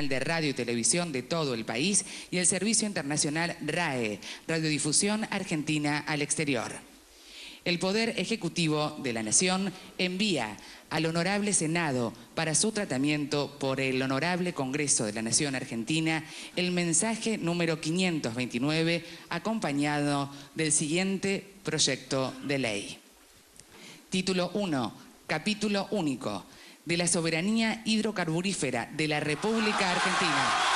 de Radio y Televisión de todo el país y el Servicio Internacional RAE, Radiodifusión Argentina al Exterior. El Poder Ejecutivo de la Nación envía al Honorable Senado para su tratamiento por el Honorable Congreso de la Nación Argentina el mensaje número 529 acompañado del siguiente proyecto de ley. Título 1, capítulo único de la soberanía hidrocarburífera de la República Argentina.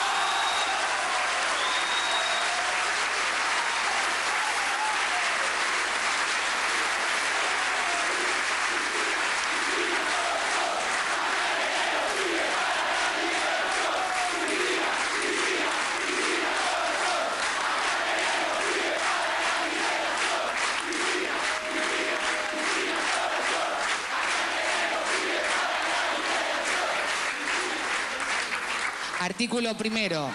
Artículo primero.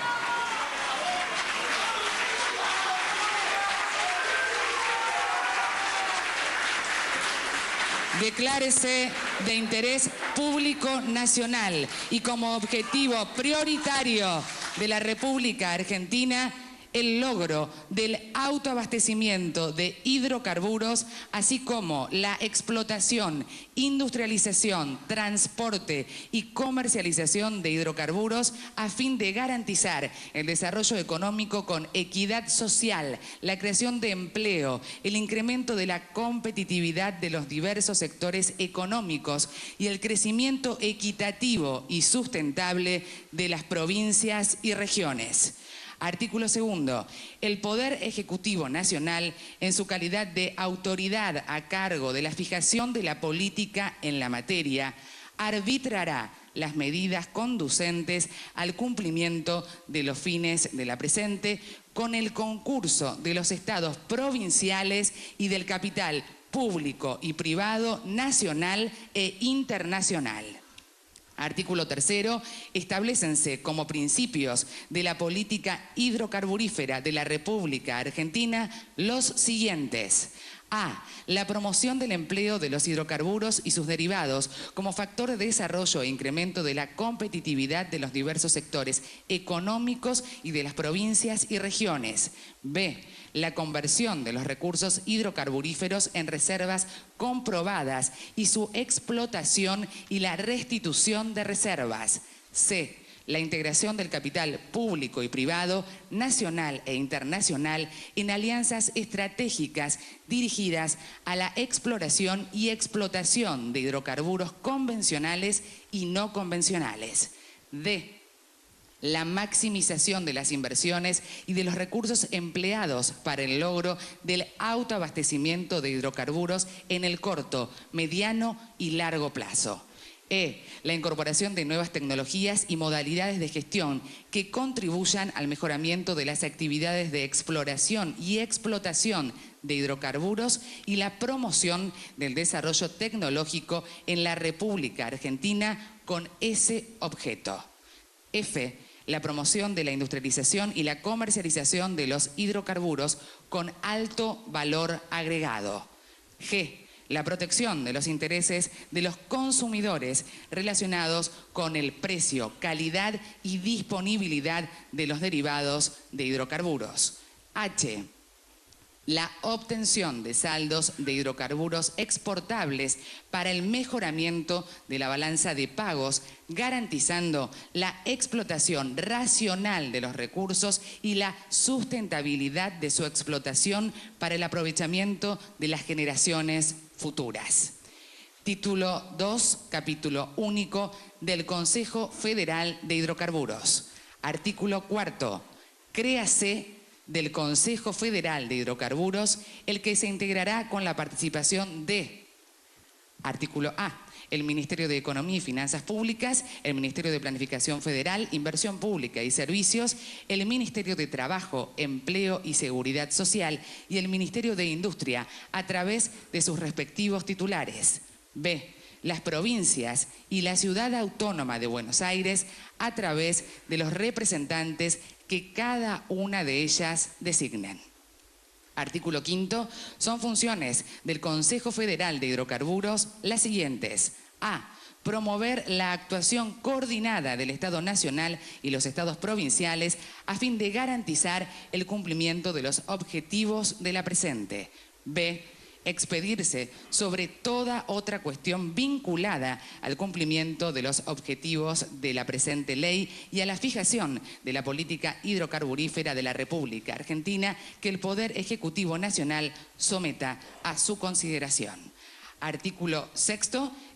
Declárese de interés público nacional y como objetivo prioritario de la República Argentina el logro del autoabastecimiento de hidrocarburos, así como la explotación, industrialización, transporte y comercialización de hidrocarburos a fin de garantizar el desarrollo económico con equidad social, la creación de empleo, el incremento de la competitividad de los diversos sectores económicos y el crecimiento equitativo y sustentable de las provincias y regiones. Artículo segundo. El Poder Ejecutivo Nacional, en su calidad de autoridad a cargo de la fijación de la política en la materia, arbitrará las medidas conducentes al cumplimiento de los fines de la presente con el concurso de los estados provinciales y del capital público y privado nacional e internacional. Artículo tercero. Establécense como principios de la política hidrocarburífera de la República Argentina los siguientes. A. La promoción del empleo de los hidrocarburos y sus derivados como factor de desarrollo e incremento de la competitividad de los diversos sectores económicos y de las provincias y regiones. B. La conversión de los recursos hidrocarburíferos en reservas comprobadas y su explotación y la restitución de reservas. C. La integración del capital público y privado, nacional e internacional, en alianzas estratégicas dirigidas a la exploración y explotación de hidrocarburos convencionales y no convencionales. D. La maximización de las inversiones y de los recursos empleados para el logro del autoabastecimiento de hidrocarburos en el corto, mediano y largo plazo. E. La incorporación de nuevas tecnologías y modalidades de gestión que contribuyan al mejoramiento de las actividades de exploración y explotación de hidrocarburos y la promoción del desarrollo tecnológico en la República Argentina con ese objeto. F. La promoción de la industrialización y la comercialización de los hidrocarburos con alto valor agregado. G. La protección de los intereses de los consumidores relacionados con el precio, calidad y disponibilidad de los derivados de hidrocarburos. H. La obtención de saldos de hidrocarburos exportables para el mejoramiento de la balanza de pagos, garantizando la explotación racional de los recursos y la sustentabilidad de su explotación para el aprovechamiento de las generaciones futuras. Título 2, capítulo único del Consejo Federal de Hidrocarburos. Artículo 4. Créase del Consejo Federal de Hidrocarburos, el que se integrará con la participación de, artículo A, el Ministerio de Economía y Finanzas Públicas, el Ministerio de Planificación Federal, Inversión Pública y Servicios, el Ministerio de Trabajo, Empleo y Seguridad Social y el Ministerio de Industria a través de sus respectivos titulares. B. Las provincias y la Ciudad Autónoma de Buenos Aires a través de los representantes que cada una de ellas designen. Artículo 5. Son funciones del Consejo Federal de Hidrocarburos las siguientes. A. promover la actuación coordinada del Estado Nacional y los estados provinciales a fin de garantizar el cumplimiento de los objetivos de la presente. B. Expedirse sobre toda otra cuestión vinculada al cumplimiento de los objetivos de la presente ley y a la fijación de la política hidrocarburífera de la República Argentina que el Poder Ejecutivo Nacional someta a su consideración. Artículo 6.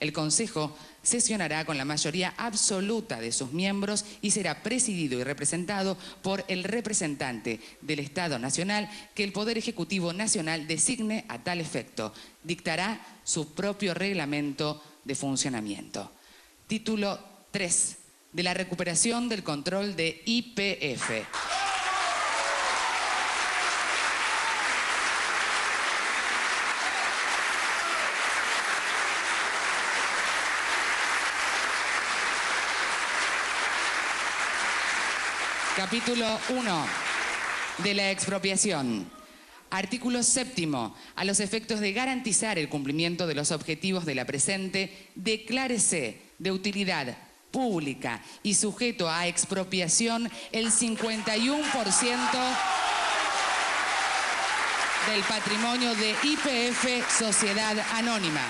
El Consejo sesionará con la mayoría absoluta de sus miembros y será presidido y representado por el representante del Estado Nacional que el Poder Ejecutivo Nacional designe a tal efecto. Dictará su propio reglamento de funcionamiento. Título 3. De la recuperación del control de YPF. Capítulo 1 de la expropiación. Artículo 7. A los efectos de garantizar el cumplimiento de los objetivos de la presente, declárese de utilidad pública y sujeto a expropiación el 51% del patrimonio de YPF Sociedad Anónima.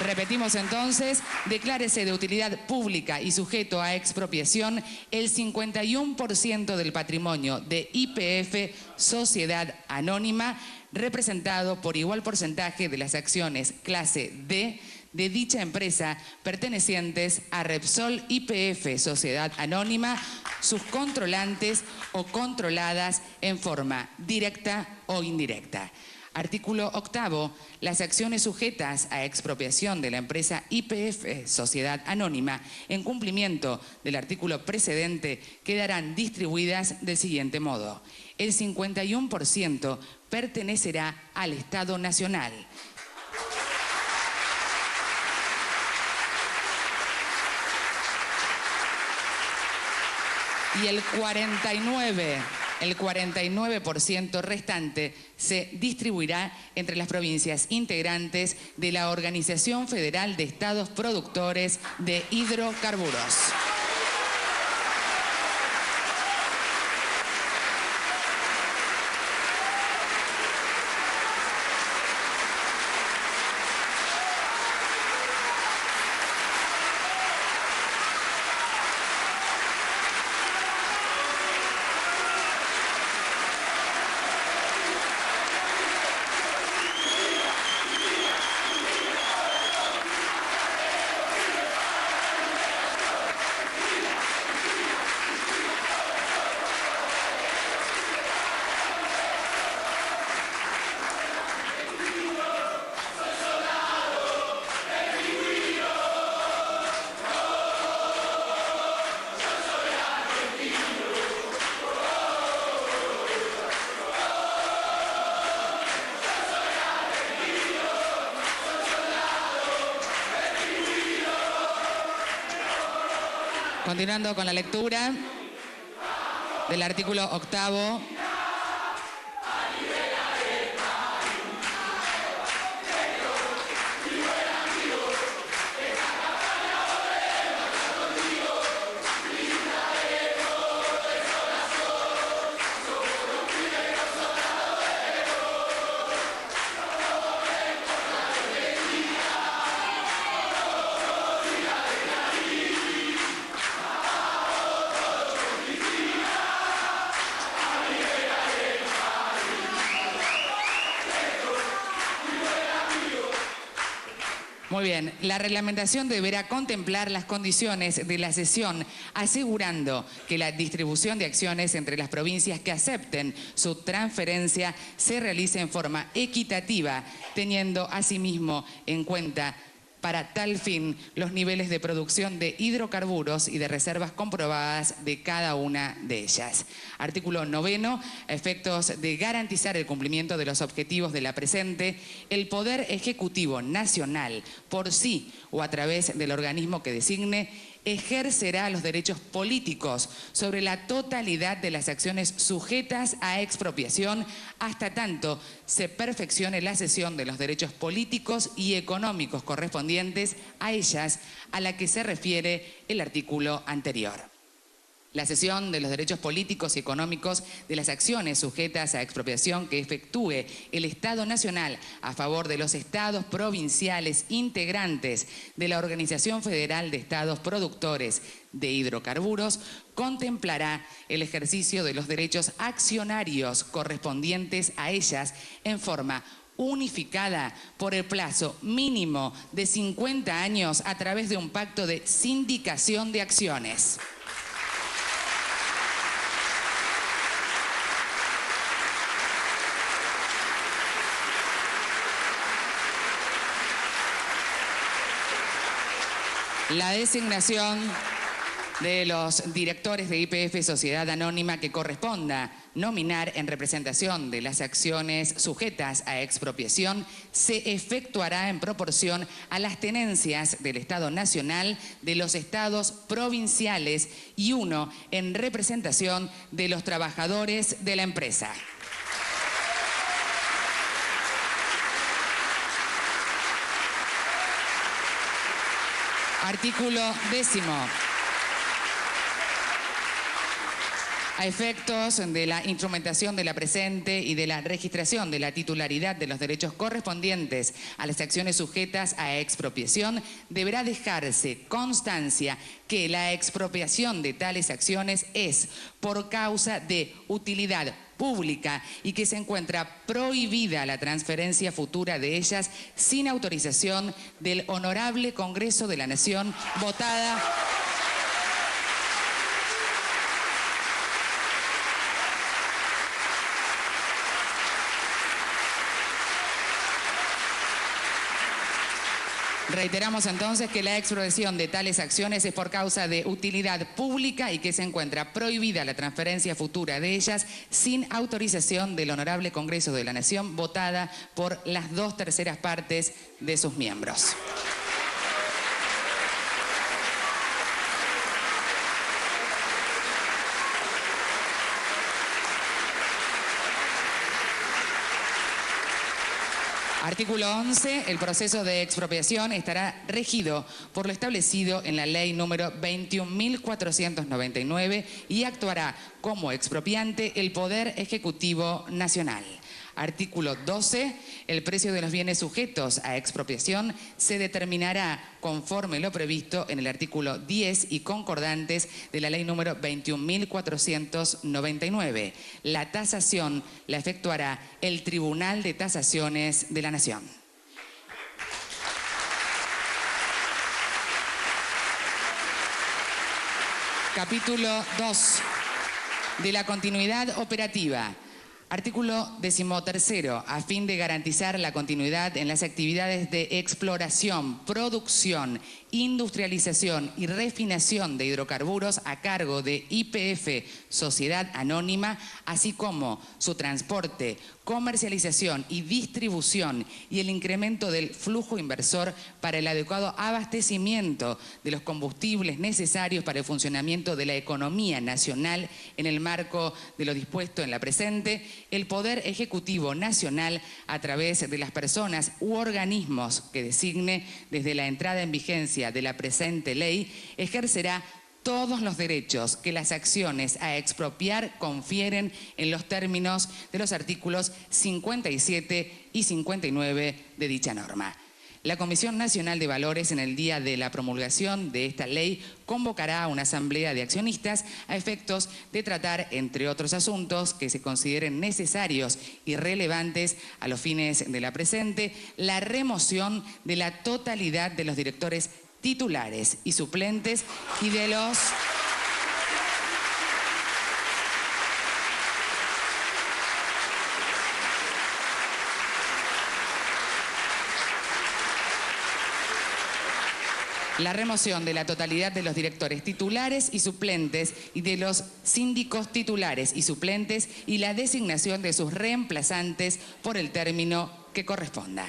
Repetimos entonces, declárese de utilidad pública y sujeto a expropiación el 51% del patrimonio de YPF Sociedad Anónima, representado por igual porcentaje de las acciones clase D de dicha empresa pertenecientes a Repsol YPF Sociedad Anónima, sus controlantes o controladas en forma directa o indirecta. Artículo 8. Las acciones sujetas a expropiación de la empresa YPF Sociedad Anónima, en cumplimiento del artículo precedente, quedarán distribuidas del siguiente modo. El 51% pertenecerá al Estado Nacional. Y el 49% restante se distribuirá entre las provincias integrantes de la Organización Federal de Estados Productores de Hidrocarburos. Continuando con la lectura del artículo 8. Muy bien, la reglamentación deberá contemplar las condiciones de la cesión, asegurando que la distribución de acciones entre las provincias que acepten su transferencia se realice en forma equitativa, teniendo asimismo en cuenta para tal fin los niveles de producción de hidrocarburos y de reservas comprobadas de cada una de ellas. Artículo 9. A efectos de garantizar el cumplimiento de los objetivos de la presente, el Poder Ejecutivo Nacional, por sí o a través del organismo que designe, ejercerá los derechos políticos sobre la totalidad de las acciones sujetas a expropiación hasta tanto se perfeccione la cesión de los derechos políticos y económicos correspondientes a ellas, a la que se refiere el artículo anterior. La cesión de los derechos políticos y económicos de las acciones sujetas a expropiación que efectúe el Estado Nacional a favor de los estados provinciales integrantes de la Organización Federal de Estados Productores de Hidrocarburos contemplará el ejercicio de los derechos accionarios correspondientes a ellas en forma unificada por el plazo mínimo de 50 años a través de un pacto de sindicación de acciones. La designación de los directores de YPF Sociedad Anónima que corresponda nominar en representación de las acciones sujetas a expropiación se efectuará en proporción a las tenencias del Estado Nacional, de los estados provinciales y uno en representación de los trabajadores de la empresa. Artículo 10. A efectos de la instrumentación de la presente y de la registración de la titularidad de los derechos correspondientes a las acciones sujetas a expropiación, deberá dejarse constancia que la expropiación de tales acciones es por causa de utilidad pública y que se encuentra prohibida la transferencia futura de ellas sin autorización del Honorable Congreso de la Nación, votada Reiteramos entonces que la expropiación de tales acciones es por causa de utilidad pública y que se encuentra prohibida la transferencia futura de ellas sin autorización del Honorable Congreso de la Nación, votada por las 2/3 partes de sus miembros. Artículo 11. El proceso de expropiación estará regido por lo establecido en la ley número 21.499 y actuará como expropiante el Poder Ejecutivo Nacional. Artículo 12. El precio de los bienes sujetos a expropiación se determinará conforme lo previsto en el artículo 10 y concordantes de la ley número 21.499. La tasación la efectuará el Tribunal de Tasaciones de la Nación. Capítulo 2. De la continuidad operativa. Artículo 13. A fin de garantizar la continuidad en las actividades de exploración, producción, industrialización y refinación de hidrocarburos a cargo de YPF Sociedad Anónima, así como su transporte, comercialización y distribución y el incremento del flujo inversor para el adecuado abastecimiento de los combustibles necesarios para el funcionamiento de la economía nacional en el marco de lo dispuesto en la presente, el Poder Ejecutivo Nacional, a través de las personas u organismos que designe desde la entrada en vigencia de la presente ley, ejercerá todos los derechos que las acciones a expropiar confieren en los términos de los artículos 57 y 59 de dicha norma. La Comisión Nacional de Valores, en el día de la promulgación de esta ley, convocará a una asamblea de accionistas a efectos de tratar, entre otros asuntos que se consideren necesarios y relevantes a los fines de la presente, la remoción de la totalidad de los directores titulares y suplentes y de los la remoción de la totalidad de los directores titulares y suplentes y de los síndicos titulares y suplentes y la designación de sus reemplazantes por el término que corresponda.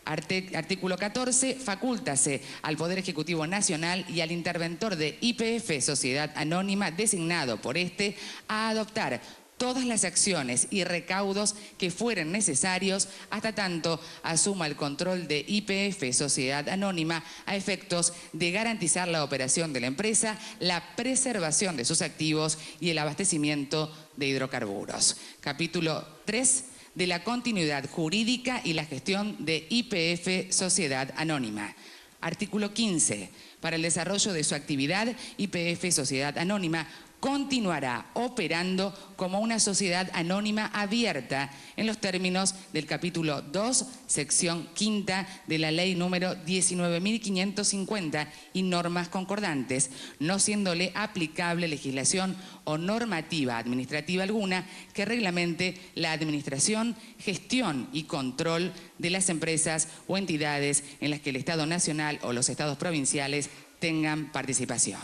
Artículo 14. Facúltase al Poder Ejecutivo Nacional y al interventor de YPF Sociedad Anónima designado por este a adoptar todas las acciones y recaudos que fueren necesarios hasta tanto asuma el control de YPF Sociedad Anónima a efectos de garantizar la operación de la empresa, la preservación de sus activos y el abastecimiento de hidrocarburos. Capítulo 3. De la continuidad jurídica y la gestión de YPF Sociedad Anónima. Artículo 15. Para el desarrollo de su actividad, YPF Sociedad Anónima continuará operando como una sociedad anónima abierta en los términos del capítulo 2, sección 5 de la ley número 19.550 y normas concordantes, no siéndole aplicable legislación o normativa administrativa alguna que reglamente la administración, gestión y control de las empresas o entidades en las que el Estado Nacional o los Estados provinciales tengan participación.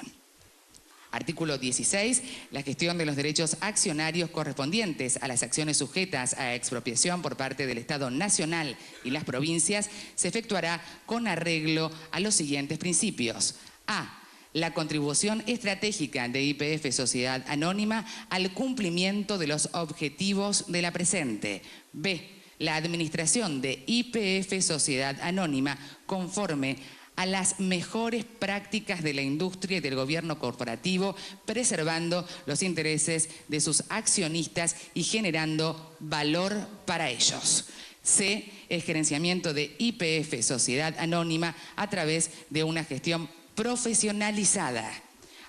Artículo 16. La gestión de los derechos accionarios correspondientes a las acciones sujetas a expropiación por parte del Estado Nacional y las provincias se efectuará con arreglo a los siguientes principios. A. La contribución estratégica de YPF Sociedad Anónima al cumplimiento de los objetivos de la presente. B. La administración de YPF Sociedad Anónima conforme a las mejores prácticas de la industria y del gobierno corporativo, preservando los intereses de sus accionistas y generando valor para ellos. C. El gerenciamiento de YPF Sociedad Anónima a través de una gestión profesionalizada.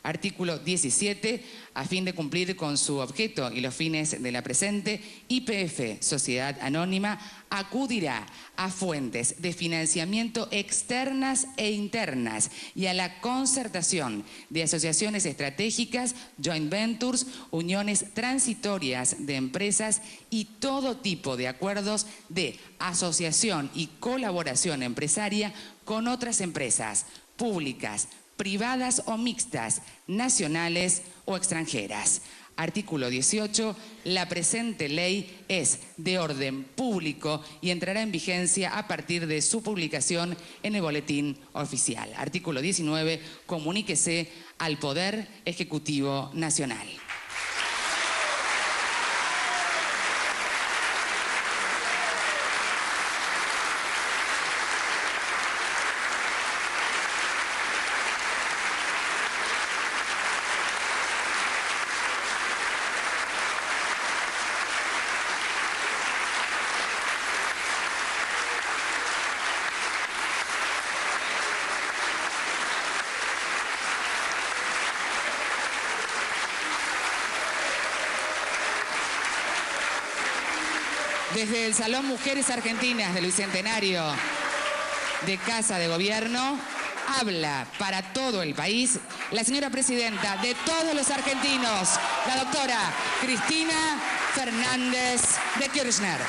Artículo 17. A fin de cumplir con su objeto y los fines de la presente, YPF Sociedad Anónima acudirá a fuentes de financiamiento externas e internas y a la concertación de asociaciones estratégicas, joint ventures, uniones transitorias de empresas y todo tipo de acuerdos de asociación y colaboración empresaria con otras empresas públicas, privadas o mixtas, nacionales o extranjeras. Artículo 18. La presente ley es de orden público y entrará en vigencia a partir de su publicación en el Boletín Oficial. Artículo 19. Comuníquese al Poder Ejecutivo Nacional. Desde el Salón Mujeres Argentinas del Bicentenario de Casa de Gobierno, habla para todo el país la señora presidenta de todos los argentinos, la doctora Cristina Fernández de Kirchner.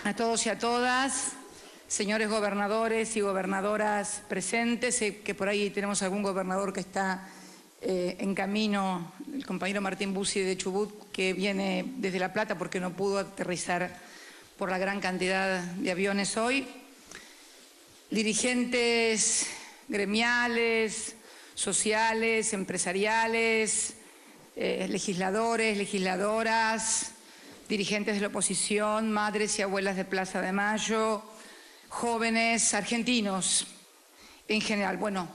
A todos y a todas, señores gobernadores y gobernadoras presentes, sé que por ahí tenemos algún gobernador que está en camino, el compañero Martín Bussi de Chubut, que viene desde La Plata porque no pudo aterrizar por la gran cantidad de aviones hoy. Dirigentes gremiales, sociales, empresariales, legisladores, legisladoras, dirigentes de la oposición, madres y abuelas de Plaza de Mayo, jóvenes argentinos en general. Bueno,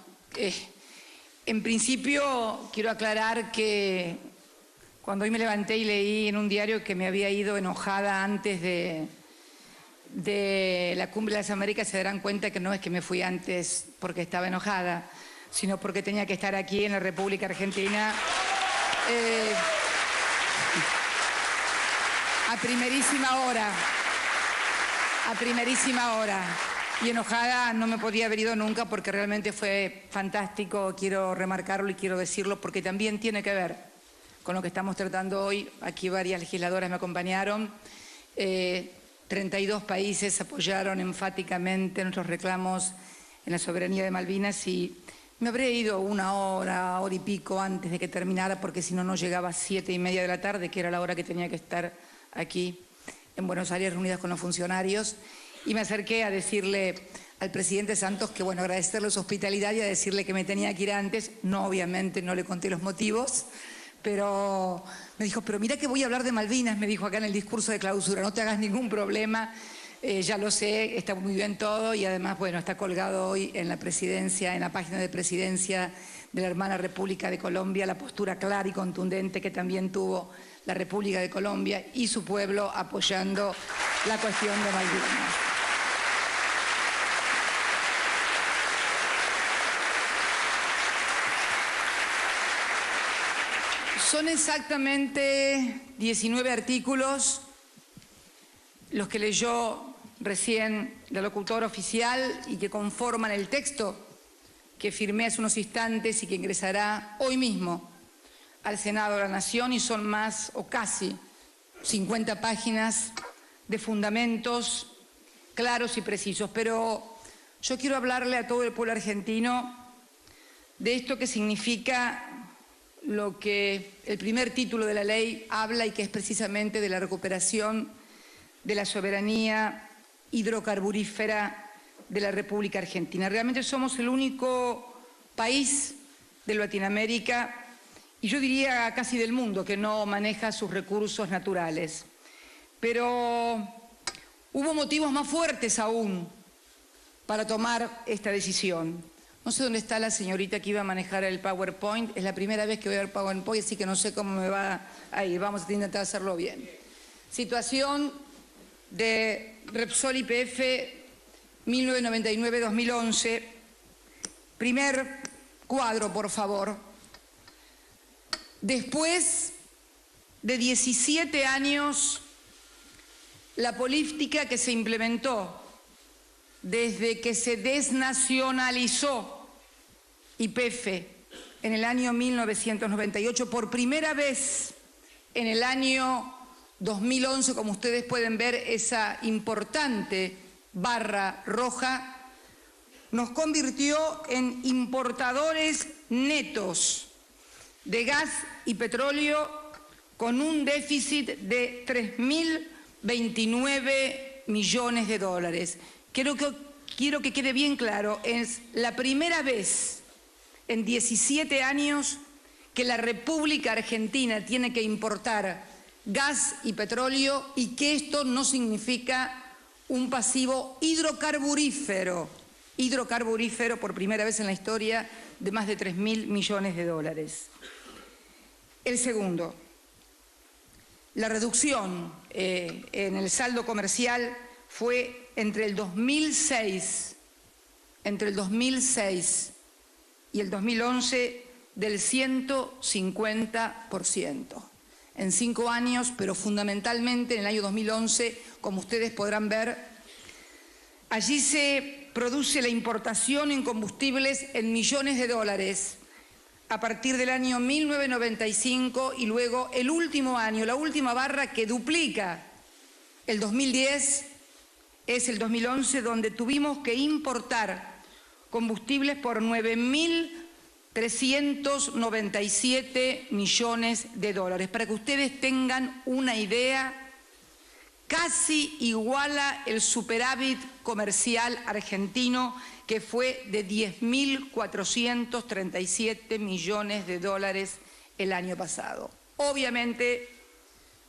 en principio quiero aclarar que cuando hoy me levanté y leí en un diario que me había ido enojada antes de la Cumbre de las Américas, se darán cuenta que no es que me fui antes porque estaba enojada, sino porque tenía que estar aquí en la República Argentina a primerísima hora. Y enojada no me podría haber ido nunca porque realmente fue fantástico, quiero remarcarlo y quiero decirlo porque también tiene que ver con lo que estamos tratando hoy. Aquí varias legisladoras me acompañaron, 32 países apoyaron enfáticamente nuestros reclamos en la soberanía de Malvinas y me habré ido una hora y pico antes de que terminara porque si no, no llegaba a 7:30 de la tarde, que era la hora que tenía que estar aquí en Buenos Aires reunidas con los funcionarios. Y me acerqué a decirle al presidente Santos que, bueno, agradecerle su hospitalidad y a decirle que me tenía que ir antes. No, obviamente, no le conté los motivos, pero me dijo, pero mira que voy a hablar de Malvinas, me dijo acá en el discurso de clausura, no te hagas ningún problema, ya lo sé, está muy bien todo y además, bueno, está colgado hoy en la presidencia, en la página de presidencia de la hermana República de Colombia, la postura clara y contundente que también tuvo la República de Colombia y su pueblo apoyando la cuestión de Malvinas. Son exactamente 19 artículos los que leyó recién la locutora oficial y que conforman el texto que firmé hace unos instantes y que ingresará hoy mismo al Senado de la Nación, y son más o casi 50 páginas de fundamentos claros y precisos. Pero yo quiero hablarle a todo el pueblo argentino de esto que significa lo que el primer título de la ley habla y que es precisamente de la recuperación de la soberanía hidrocarburífera de la República Argentina. Realmente somos el único país de Latinoamérica y yo diría casi del mundo que no maneja sus recursos naturales. Pero hubo motivos más fuertes aún para tomar esta decisión. No sé dónde está la señorita que iba a manejar el PowerPoint. Es la primera vez que voy a ver PowerPoint, así que no sé cómo me va a ir. Vamos a intentar hacerlo bien. Situación de Repsol YPF 1999-2011. Primer cuadro, por favor. Después de 17 años, la política que se implementó desde que se desnacionalizó YPF en el año 1998, por primera vez en el año 2011, como ustedes pueden ver, esa importante barra roja, nos convirtió en importadores netos de gas y petróleo con un déficit de 3.029 millones de dólares. Quiero que quede bien claro, es la primera vez en 17 años que la República Argentina tiene que importar gas y petróleo y que esto no significa un pasivo hidrocarburífero por primera vez en la historia de más de 3.000 millones de dólares. El segundo, la reducción en el saldo comercial fue entre el 2006 y el 2011 del 150%. En 5 años, pero fundamentalmente en el año 2011, como ustedes podrán ver, allí se produce la importación en combustibles en millones de dólares a partir del año 1995 y luego el último año, la última barra que duplica el 2010, es el 2011, donde tuvimos que importar combustibles por 9.397 millones de dólares. Para que ustedes tengan una idea, casi iguala el superávit comercial argentino, que fue de 10.437 millones de dólares el año pasado. Obviamente,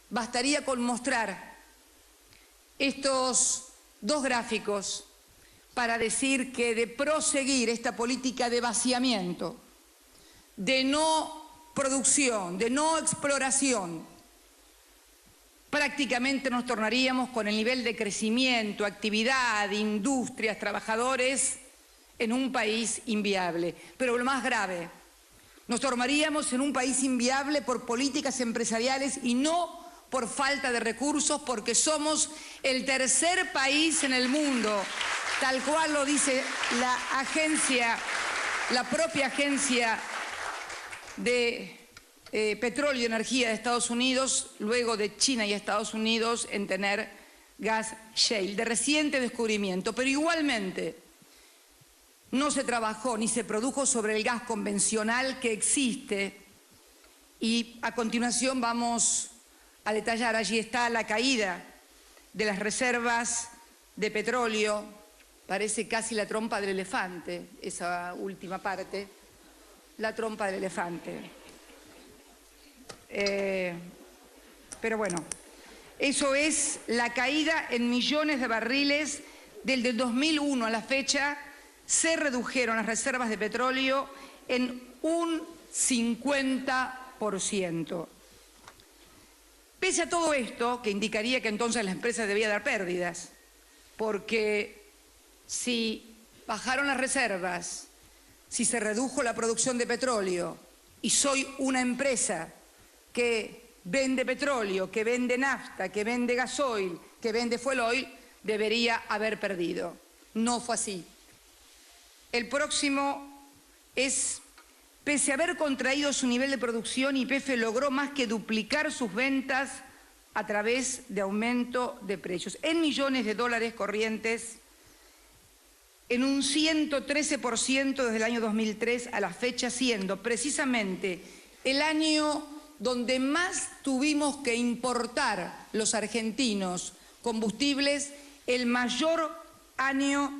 bastaría con mostrar estos dos gráficos para decir que de proseguir esta política de vaciamiento, de no producción, de no exploración, prácticamente nos tornaríamos con el nivel de crecimiento, actividad, industrias, trabajadores, en un país inviable. Pero lo más grave, nos tornaríamos en un país inviable por políticas empresariales y no por falta de recursos, porque somos el tercer país en el mundo tal cual lo dice la propia agencia de petróleo y energía de Estados Unidos, luego de China y Estados Unidos en tener gas shale, de reciente descubrimiento. Pero igualmente no se trabajó ni se produjo sobre el gas convencional que existe, y a continuación vamos a detallar. Allí está la caída de las reservas de petróleo. Parece casi la trompa del elefante, esa última parte, la trompa del elefante. Pero bueno, eso es la caída en millones de barriles. Desde el 2001 a la fecha se redujeron las reservas de petróleo en un 50%. Pese a todo esto, que indicaría que entonces la empresa debía dar pérdidas, porque si bajaron las reservas, si se redujo la producción de petróleo y soy una empresa que vende petróleo, que vende nafta, que vende gasoil, que vende fuel oil, debería haber perdido. No fue así. El próximo es: pese a haber contraído su nivel de producción, YPF logró más que duplicar sus ventas a través de aumento de precios en millones de dólares corrientes, en un 113% desde el año 2003 a la fecha, siendo precisamente el año donde más tuvimos que importar los argentinos combustibles, el mayor año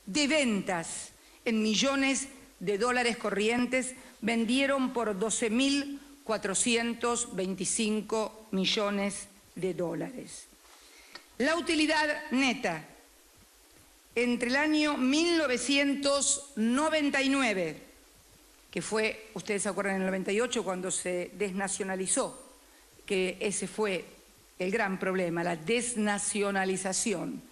de ventas en millones de dólares corrientes. Vendieron por 12.425 millones de dólares. La utilidad neta entre el año 1999, que fue, ustedes se acuerdan, en el 98 cuando se desnacionalizó, que ese fue el gran problema, la desnacionalización,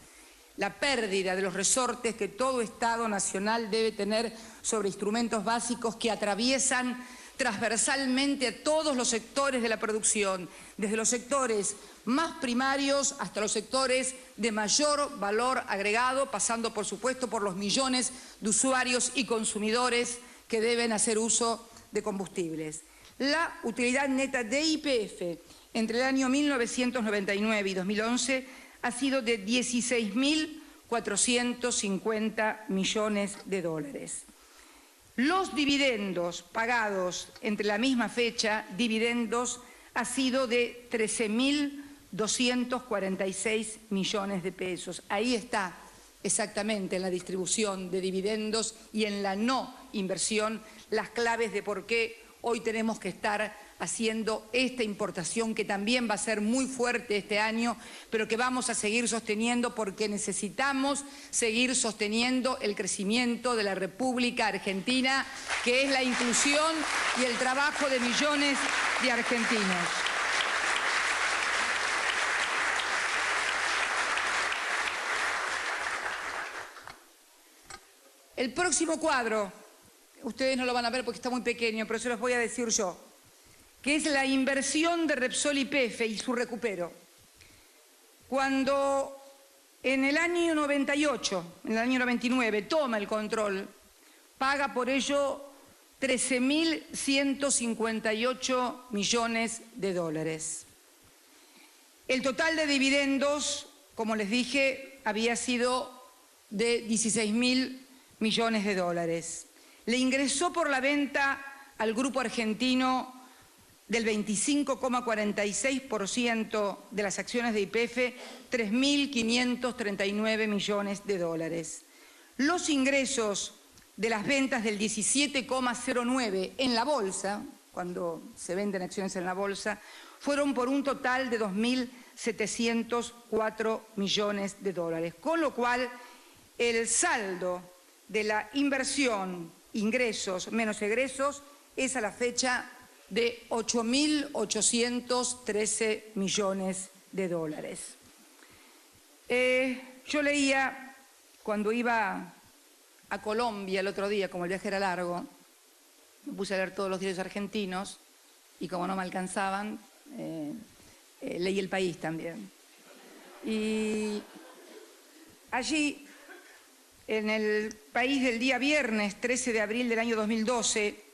la pérdida de los resortes que todo Estado nacional debe tener sobre instrumentos básicos que atraviesan transversalmente a todos los sectores de la producción, desde los sectores más primarios hasta los sectores de mayor valor agregado, pasando por supuesto por los millones de usuarios y consumidores que deben hacer uso de combustibles. La utilidad neta de YPF entre el año 1999 y 2011 ha sido de 16.450 millones de dólares. Los dividendos pagados entre la misma fecha, dividendos, ha sido de 13.246 millones de pesos. Ahí está exactamente en la distribución de dividendos y en la no inversión las claves de por qué hoy tenemos que estar haciendo esta importación, que también va a ser muy fuerte este año, pero que vamos a seguir sosteniendo porque necesitamos seguir sosteniendo el crecimiento de la República Argentina, que es la inclusión y el trabajo de millones de argentinos. El próximo cuadro, ustedes no lo van a ver porque está muy pequeño, pero se los voy a decir yo, que es la inversión de Repsol YPF y su recupero. Cuando en el año 98, en el año 99, toma el control, paga por ello 13.158 millones de dólares. El total de dividendos, como les dije, había sido de 16.000 millones de dólares. Le ingresó por la venta al grupo argentino del 25,46% de las acciones de YPF, 3.539 millones de dólares. Los ingresos de las ventas del 17,09% en la bolsa, cuando se venden acciones en la bolsa, fueron por un total de 2.704 millones de dólares, con lo cual el saldo de la inversión, ingresos menos egresos, es a la fecha de 8.813 millones de dólares. Yo leía cuando iba a Colombia el otro día, como el viaje era largo, me puse a leer todos los diarios argentinos y como no me alcanzaban, leí El País también. Y allí en El País del día viernes 13 de abril del año 2012,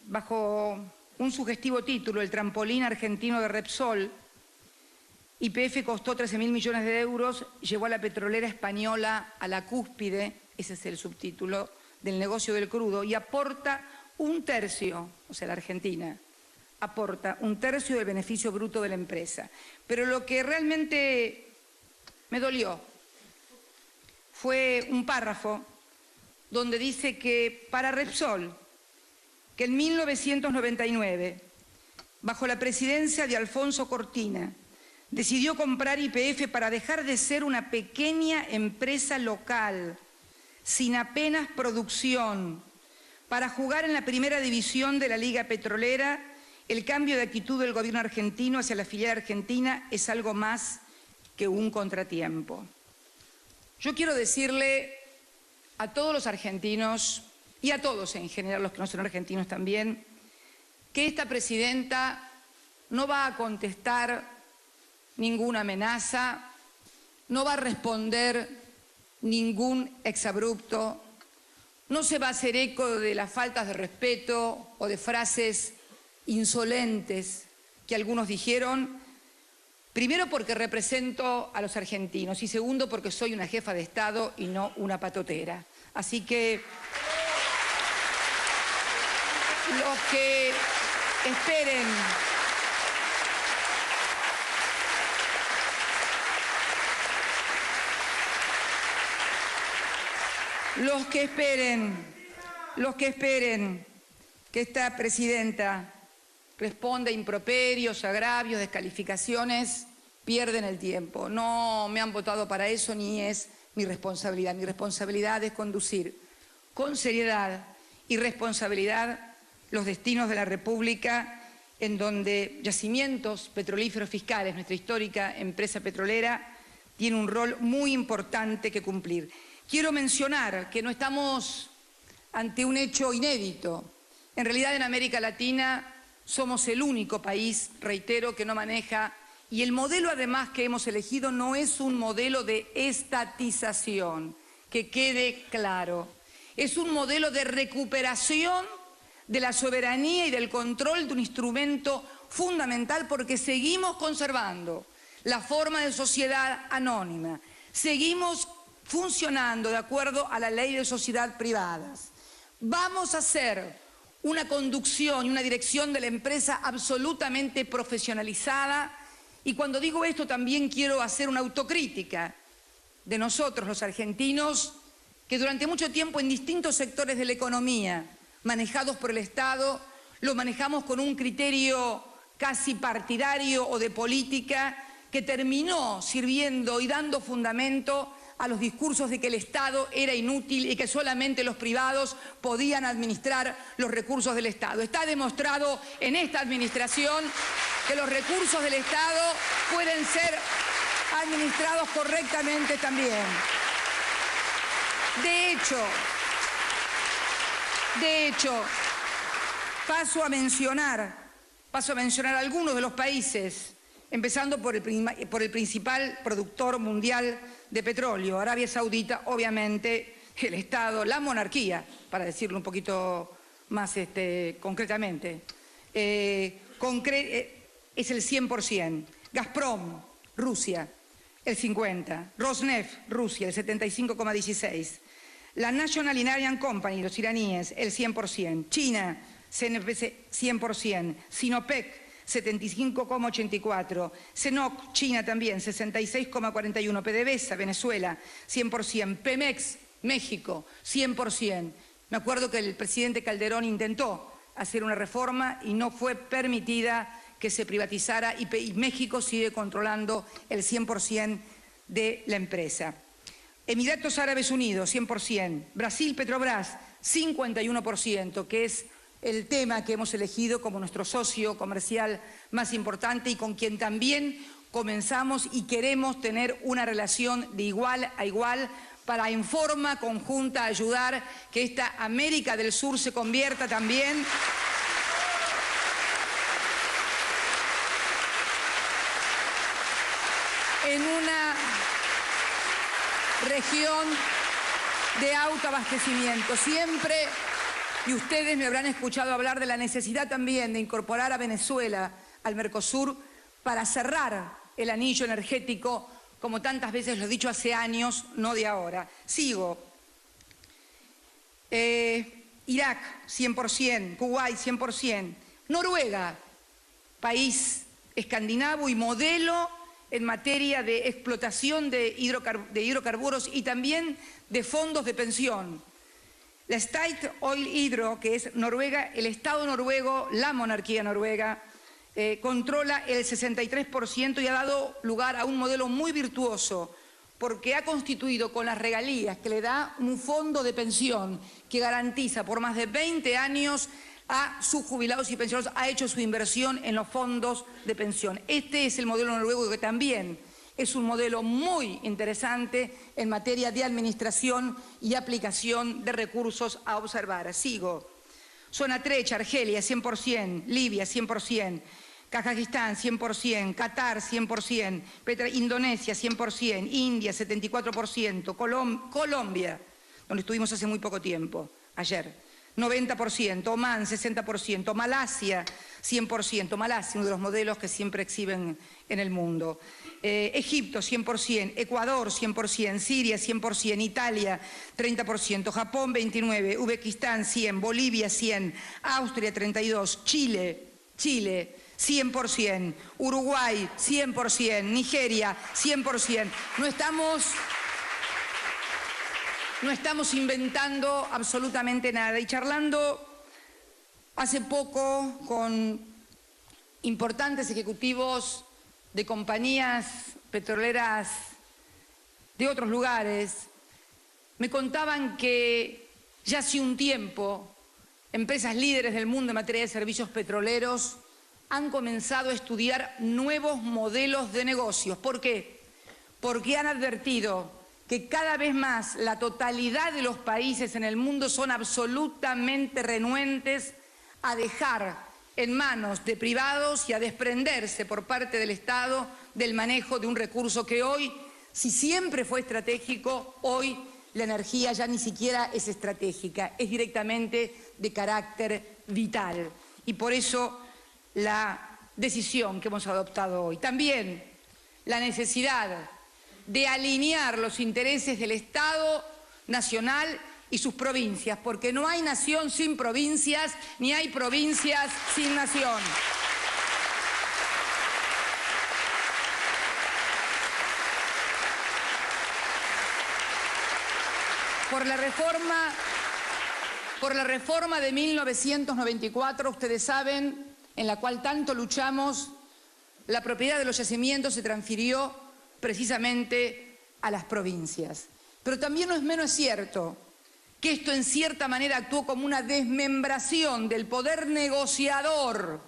bajo un sugestivo título, El trampolín argentino de Repsol, YPF costó 13.000 millones de euros, llevó a la petrolera española a la cúspide, ese es el subtítulo, del negocio del crudo, y aporta un tercio, o sea, la Argentina, aporta un tercio del beneficio bruto de la empresa. Pero lo que realmente me dolió fue un párrafo donde dice que para Repsol, que en 1999, bajo la presidencia de Alfonso Cortina, decidió comprar YPF para dejar de ser una pequeña empresa local, sin apenas producción, para jugar en la primera división de la Liga Petrolera. El cambio de actitud del gobierno argentino hacia la filial argentina es algo más que un contratiempo. Yo quiero decirle a todos los argentinos, y a todos en general, los que no son argentinos también, que esta presidenta no va a contestar ninguna amenaza, no va a responder ningún exabrupto, no se va a hacer eco de las faltas de respeto o de frases insolentes que algunos dijeron, primero porque represento a los argentinos y segundo porque soy una jefa de Estado y no una patotera. Así que los que esperen que esta presidenta responda a improperios, agravios, descalificaciones, pierden el tiempo. No me han votado para eso ni es mi responsabilidad. Mi responsabilidad es conducir con seriedad y responsabilidad los destinos de la República, en donde Yacimientos Petrolíferos Fiscales, nuestra histórica empresa petrolera, tiene un rol muy importante que cumplir. Quiero mencionar que no estamos ante un hecho inédito. En realidad, en América Latina somos el único país, reitero, que no maneja, y el modelo además que hemos elegido no es un modelo de estatización, que quede claro. Es un modelo de recuperación de la soberanía y del control de un instrumento fundamental, porque seguimos conservando la forma de sociedad anónima, seguimos funcionando de acuerdo a la ley de sociedad privadas. Vamos a hacer una conducción y una dirección de la empresa absolutamente profesionalizada, y cuando digo esto también quiero hacer una autocrítica de nosotros los argentinos, que durante mucho tiempo en distintos sectores de la economía manejados por el Estado, lo manejamos con un criterio casi partidario o de política que terminó sirviendo y dando fundamento a los discursos de que el Estado era inútil y que solamente los privados podían administrar los recursos del Estado. Está demostrado en esta administración que los recursos del Estado pueden ser administrados correctamente también. De hecho, paso a mencionar algunos de los países, empezando por el principal productor mundial de petróleo, Arabia Saudita, obviamente el Estado, la monarquía, para decirlo un poquito más concretamente, es el 100%. Gazprom, Rusia, el 50%. Rosneft, Rusia, el 75,16%. La National Iranian Company, los iraníes, el 100%. China, CNPC, 100%. Sinopec, 75,84%. CNOC, China también, 66,41%. PDVSA, Venezuela, 100%. Pemex, México, 100%. Me acuerdo que el presidente Calderón intentó hacer una reforma y no fue permitida que se privatizara, y México sigue controlando el 100% de la empresa. Emiratos Árabes Unidos, 100%. Brasil, Petrobras, 51%, que es el tema que hemos elegido como nuestro socio comercial más importante y con quien también comenzamos y queremos tener una relación de igual a igual para en forma conjunta ayudar que esta América del Sur se convierta también en una región de autoabastecimiento. Siempre, y ustedes me habrán escuchado hablar de la necesidad también de incorporar a Venezuela al Mercosur para cerrar el anillo energético, como tantas veces lo he dicho hace años, no de ahora. Sigo. Irak, 100%, Kuwait, 100%. Noruega, país escandinavo y modelo en materia de explotación de hidrocarburos y también de fondos de pensión. La State Oil Hydro, que es Noruega, el Estado noruego, la monarquía noruega, controla el 63% y ha dado lugar a un modelo muy virtuoso, porque ha constituido con las regalías que le da un fondo de pensión que garantiza por más de 20 años a sus jubilados y pensionados, ha hecho su inversión en los fondos de pensión. Este es el modelo noruego, que también es un modelo muy interesante en materia de administración y aplicación de recursos a observar. Sigo. Zona Trecha, Argelia, 100%, Libia, 100%. Kazajistán, 100%, Qatar, 100%, Indonesia, 100%, India, 74%, Colombia, donde estuvimos hace muy poco tiempo, ayer, 90%, Omán, 60%, Malasia, 100%, Malasia, uno de los modelos que siempre exhiben en el mundo, Egipto, 100%, Ecuador, 100%, Siria, 100%, Italia, 30%, Japón, 29%, Uzbekistán, 100%, Bolivia, 100%, Austria, 32%, Chile, 100%, Uruguay, 100%, Nigeria, 100%. No estamos inventando absolutamente nada. Y charlando hace poco con importantes ejecutivos de compañías petroleras de otros lugares, me contaban que ya hace un tiempo empresas líderes del mundo en materia de servicios petroleros han comenzado a estudiar nuevos modelos de negocios. ¿Por qué? Porque han advertido que cada vez más la totalidad de los países en el mundo son absolutamente renuentes a dejar en manos de privados y a desprenderse por parte del Estado del manejo de un recurso que hoy, si siempre fue estratégico, hoy la energía ya ni siquiera es estratégica, es directamente de carácter vital. Y por eso la decisión que hemos adoptado hoy. También la necesidad de alinear los intereses del Estado nacional y sus provincias, porque no hay nación sin provincias, ni hay provincias sin nación. Por la reforma de 1994, ustedes saben, en la cual tanto luchamos, la propiedad de los yacimientos se transfirió precisamente a las provincias. Pero también no es menos cierto que esto en cierta manera actuó como una desmembración del poder negociador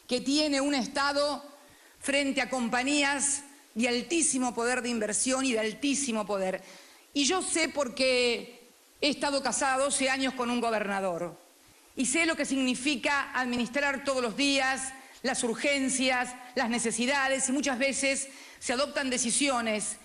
que tiene un Estado frente a compañías de altísimo poder de inversión y de altísimo poder. Y yo sé, porque he estado casado 12 años con un gobernador y sé lo que significa administrar todos los días las urgencias, las necesidades, y muchas veces se adoptan decisiones,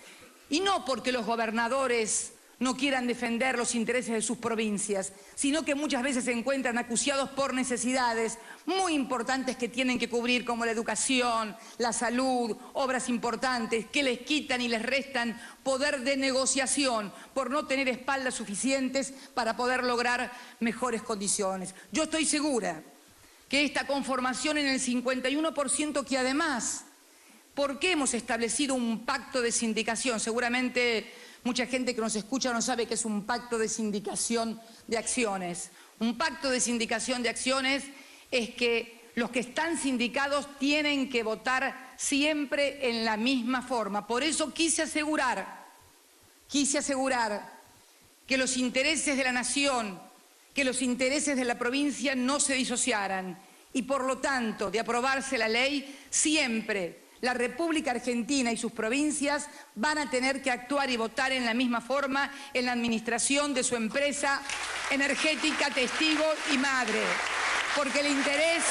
y no porque los gobernadores no quieran defender los intereses de sus provincias, sino que muchas veces se encuentran acuciados por necesidades muy importantes que tienen que cubrir, como la educación, la salud, obras importantes, que les quitan y les restan poder de negociación por no tener espaldas suficientes para poder lograr mejores condiciones. Yo estoy segura que esta conformación en el 51%, que además, ¿por qué hemos establecido un pacto de sindicación? Seguramente mucha gente que nos escucha no sabe qué es un pacto de sindicación de acciones. Un pacto de sindicación de acciones es que los que están sindicados tienen que votar siempre en la misma forma. Por eso quise asegurar que los intereses de la nación, que los intereses de la provincia no se disociaran, y por lo tanto, de aprobarse la ley, siempre la República Argentina y sus provincias van a tener que actuar y votar en la misma forma en la administración de su empresa energética Testigo y Madre, porque el interés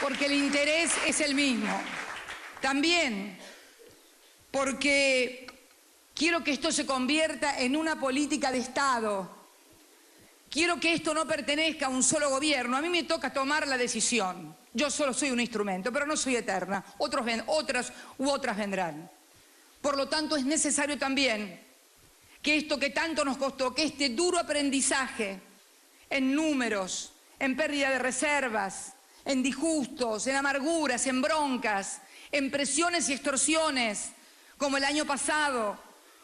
porque el interés es el mismo. También porque quiero que esto se convierta en una política de Estado. Quiero que esto no pertenezca a un solo gobierno. A mí me toca tomar la decisión. Yo solo soy un instrumento, pero no soy eterna. Otras vendrán. Por lo tanto, es necesario también que esto que tanto nos costó, que este duro aprendizaje en números, en pérdida de reservas, en disgustos, en amarguras, en broncas, en presiones y extorsiones, como el año pasado,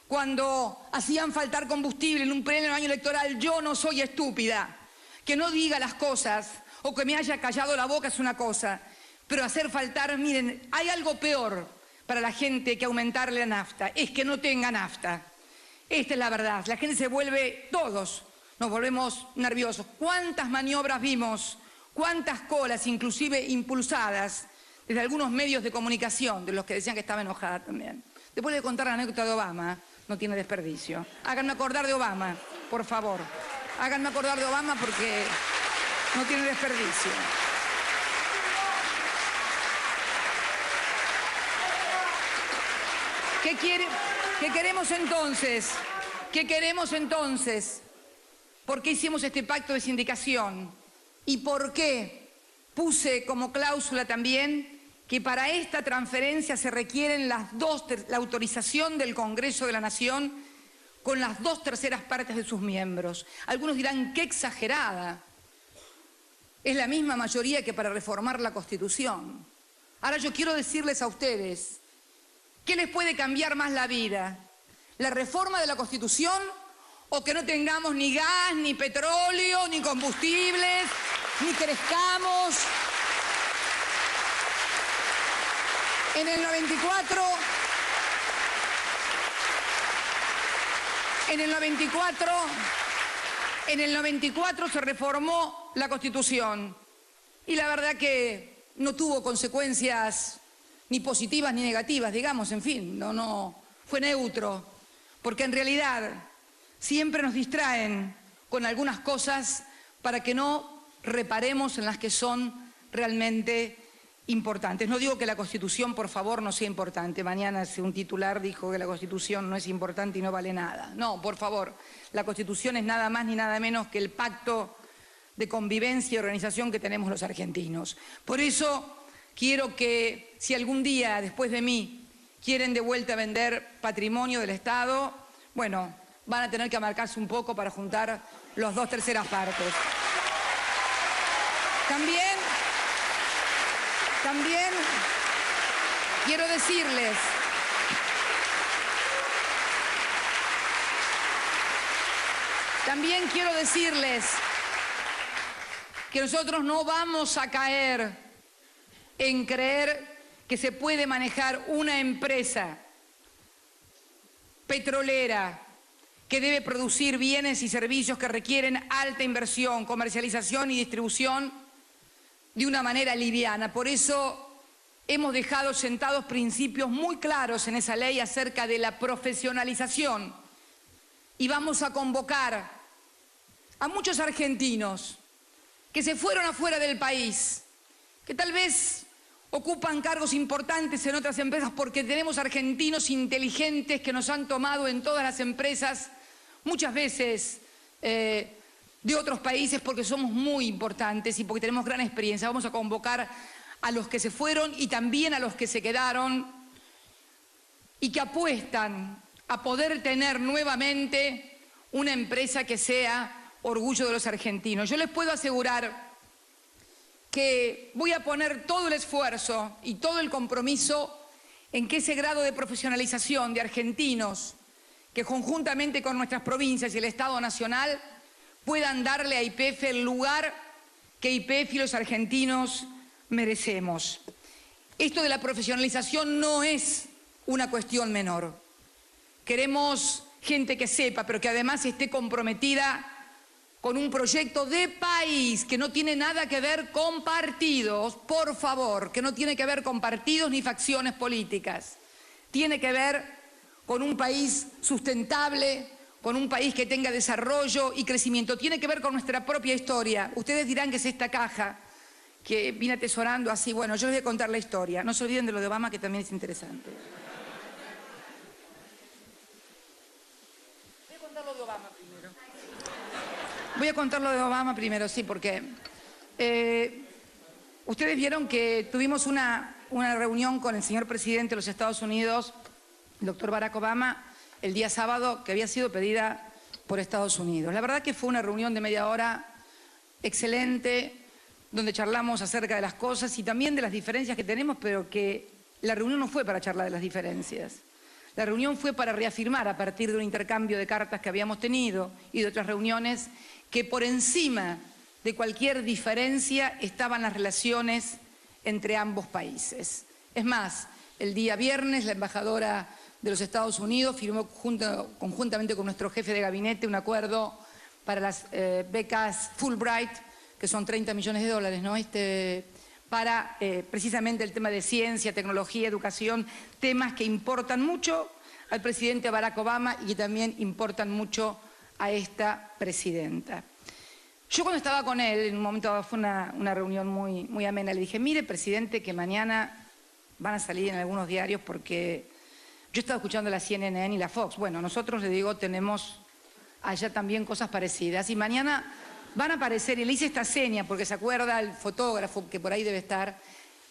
cuando hacían faltar combustible en un pleno año electoral. Yo no soy estúpida. Que no diga las cosas o que me haya callado la boca es una cosa, pero hacer faltar, miren, hay algo peor para la gente que aumentarle la nafta, es que no tenga nafta. Esta es la verdad. La gente se vuelve, todos nos volvemos nerviosos. ¿Cuántas maniobras vimos? ¿Cuántas colas, inclusive impulsadas desde algunos medios de comunicación, de los que decían que estaba enojada también? Después de contar la anécdota de Obama, no tiene desperdicio. Háganme acordar de Obama, por favor. Háganme acordar de Obama porque no tiene desperdicio. ¿Qué queremos entonces? ¿Qué queremos entonces? ¿Por qué hicimos este pacto de sindicación? ¿Y por qué puse como cláusula también que para esta transferencia se requieren la autorización del Congreso de la Nación con las 2/3 partes de sus miembros? Algunos dirán, qué exagerada. Es la misma mayoría que para reformar la Constitución. Ahora yo quiero decirles a ustedes, ¿qué les puede cambiar más la vida? ¿La reforma de la Constitución o que no tengamos ni gas, ni petróleo, ni combustibles, ni crezcamos? En el 94 se reformó la Constitución y la verdad que no tuvo consecuencias ni positivas ni negativas, digamos, en fin, no fue neutro, porque en realidad siempre nos distraen con algunas cosas para que no reparemos en las que son realmente importantes. No digo que la Constitución, por favor, no sea importante. Mañana un titular dijo que la Constitución no es importante y no vale nada. No, por favor, la Constitución es nada más ni nada menos que el pacto de convivencia y organización que tenemos los argentinos. Por eso quiero que, si algún día, después de mí, quieren de vuelta vender patrimonio del Estado, bueno, van a tener que amarcarse un poco para juntar las 2/3 partes. También quiero decirles que nosotros no vamos a caer en creer que se puede manejar una empresa petrolera que debe producir bienes y servicios que requieren alta inversión, comercialización y distribución de una manera liviana. Por eso hemos dejado sentados principios muy claros en esa ley acerca de la profesionalización y vamos a convocar a muchos argentinos que se fueron afuera del país, que tal vez ocupan cargos importantes en otras empresas porque tenemos argentinos inteligentes que nos han tomado en todas las empresas, muchas veces de otros países porque somos muy importantes y porque tenemos gran experiencia. Vamos a convocar a los que se fueron y también a los que se quedaron y que apuestan a poder tener nuevamente una empresa que sea orgullo de los argentinos. Yo les puedo asegurar que voy a poner todo el esfuerzo y todo el compromiso en que ese grado de profesionalización de argentinos que conjuntamente con nuestras provincias y el Estado Nacional puedan darle a YPF el lugar que YPF y los argentinos merecemos. Esto de la profesionalización no es una cuestión menor. Queremos gente que sepa, pero que además esté comprometida con un proyecto de país que no tiene nada que ver con partidos, por favor, que no tiene que ver con partidos ni facciones políticas. Tiene que ver con un país sustentable, con un país que tenga desarrollo y crecimiento. Tiene que ver con nuestra propia historia. Ustedes dirán que es esta caja que vine atesorando así. Bueno, yo les voy a contar la historia. No se olviden de lo de Obama, que también es interesante. Voy a contar lo de Obama primero. Voy a contar lo de Obama primero, sí, porque ustedes vieron que tuvimos una reunión con el señor presidente de los Estados Unidos, el doctor Barack Obama, el día sábado, que había sido pedida por Estados Unidos. La verdad que fue una reunión de media hora excelente, donde charlamos acerca de las cosas y también de las diferencias que tenemos, pero que la reunión no fue para charlar de las diferencias. La reunión fue para reafirmar, a partir de un intercambio de cartas que habíamos tenido y de otras reuniones, que por encima de cualquier diferencia estaban las relaciones entre ambos países. Es más, el día viernes la embajadora de los Estados Unidos firmó conjuntamente con nuestro jefe de gabinete un acuerdo para las becas Fulbright, que son 30 millones de dólares, ¿no? Para precisamente el tema de ciencia, tecnología, educación, temas que importan mucho al presidente Barack Obama y que también importan mucho a esta presidenta. Yo cuando estaba con él, en un momento fue una reunión muy amena, le dije, mire, presidente, que mañana van a salir en algunos diarios porque yo he estado escuchando la CNN y la Fox. Bueno, nosotros, le digo, tenemos allá también cosas parecidas y mañana van a aparecer, y le hice esta seña porque se acuerda el fotógrafo que por ahí debe estar,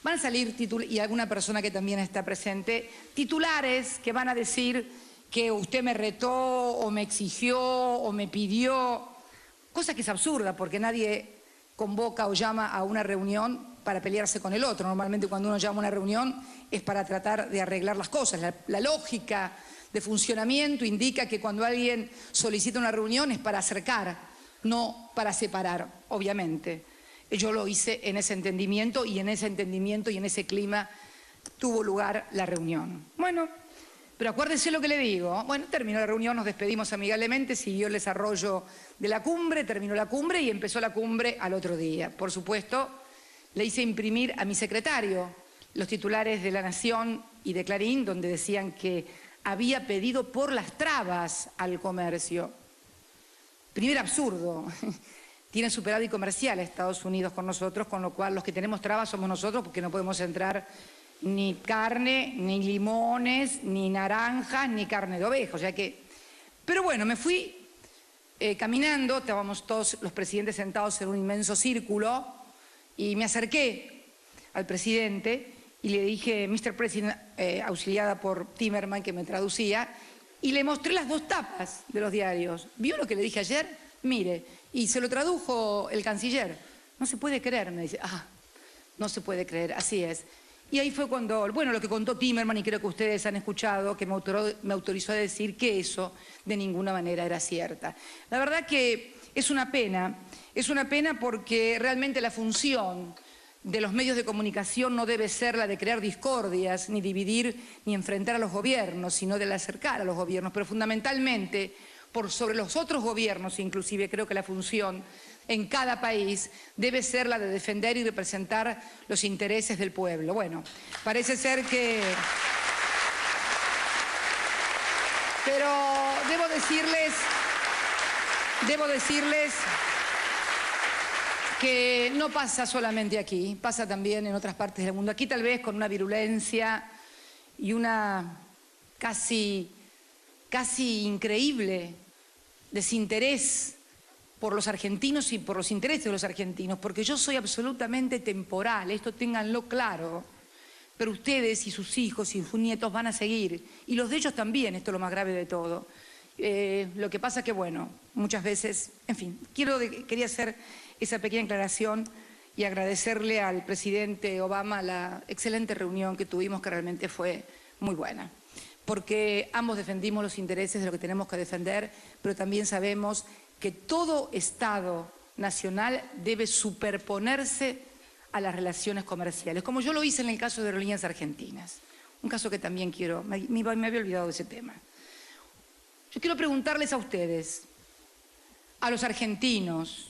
van a salir y alguna persona que también está presente, titulares que van a decir que usted me retó o me exigió o me pidió, cosa que es absurda porque nadie convoca o llama a una reunión para pelearse con el otro. Normalmente cuando uno llama a una reunión es para tratar de arreglar las cosas. La lógica de funcionamiento indica que cuando alguien solicita una reunión es para acercar, no para separar, obviamente. Yo lo hice en ese entendimiento y en ese clima tuvo lugar la reunión. Bueno, pero acuérdense lo que le digo. Bueno, terminó la reunión, nos despedimos amigablemente, siguió el desarrollo de la cumbre, terminó la cumbre y empezó la cumbre al otro día. Por supuesto, le hice imprimir a mi secretario los titulares de La Nación y de Clarín, donde decían que había pedido por las trabas al comercio. Primero, absurdo. Tiene superávit comercial Estados Unidos con nosotros, con lo cual los que tenemos trabas somos nosotros porque no podemos entrar ni carne, ni limones, ni naranjas, ni carne de oveja. O sea que... Pero bueno, me fui caminando, estábamos todos los presidentes sentados en un inmenso círculo y me acerqué al presidente y le dije, Mr. President, auxiliada por Timerman, que me traducía, y le mostré las dos tapas de los diarios. ¿Vio lo que le dije ayer? Mire, y se lo tradujo el canciller. No se puede creer, me dice. No se puede creer, así es. Y ahí fue cuando, bueno, lo que contó Timerman, y creo que ustedes han escuchado, que me autorizó a decir que eso de ninguna manera era cierta. La verdad que es una pena porque realmente la función de los medios de comunicación no debe ser la de crear discordias, ni dividir, ni enfrentar a los gobiernos, sino de acercar a los gobiernos. Pero fundamentalmente, por sobre los otros gobiernos, inclusive, creo que la función en cada país debe ser la de defender y representar los intereses del pueblo. Bueno, parece ser que... Pero debo decirles que no pasa solamente aquí, pasa también en otras partes del mundo. Aquí tal vez con una virulencia y una casi increíble desinterés por los argentinos y por los intereses de los argentinos, porque yo soy absolutamente temporal, esto ténganlo claro, pero ustedes y sus hijos y sus nietos van a seguir, y los de ellos también, esto es lo más grave de todo. Lo que pasa que, bueno, muchas veces, en fin, quería hacer esa pequeña aclaración y agradecerle al presidente Obama la excelente reunión que tuvimos, que realmente fue muy buena, porque ambos defendimos los intereses de lo que tenemos que defender, pero también sabemos que todo Estado nacional debe superponerse a las relaciones comerciales, como yo lo hice en el caso de Aerolíneas Argentinas, un caso que también me había olvidado de ese tema. Yo quiero preguntarles a ustedes, a los argentinos,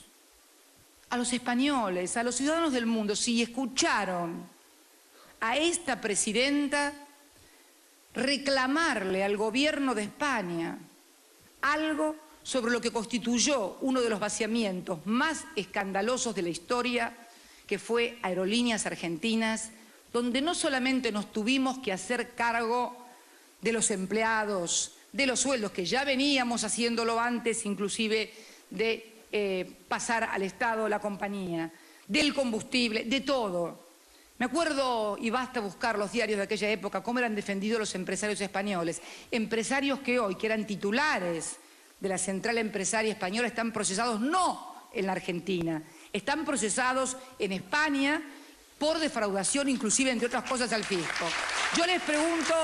a los españoles, a los ciudadanos del mundo, si escucharon a esta presidenta reclamarle al gobierno de España algo sobre lo que constituyó uno de los vaciamientos más escandalosos de la historia, que fue Aerolíneas Argentinas, donde no solamente nos tuvimos que hacer cargo de los empleados, de los sueldos, que ya veníamos haciéndolo antes inclusive de pasar al Estado la compañía, del combustible, de todo. Me acuerdo, y basta buscar los diarios de aquella época, cómo eran defendidos los empresarios españoles. Empresarios que hoy, que eran titulares de la Central Empresaria Española, están procesados no en la Argentina, están procesados en España por defraudación, inclusive, entre otras cosas, al fisco. Yo les pregunto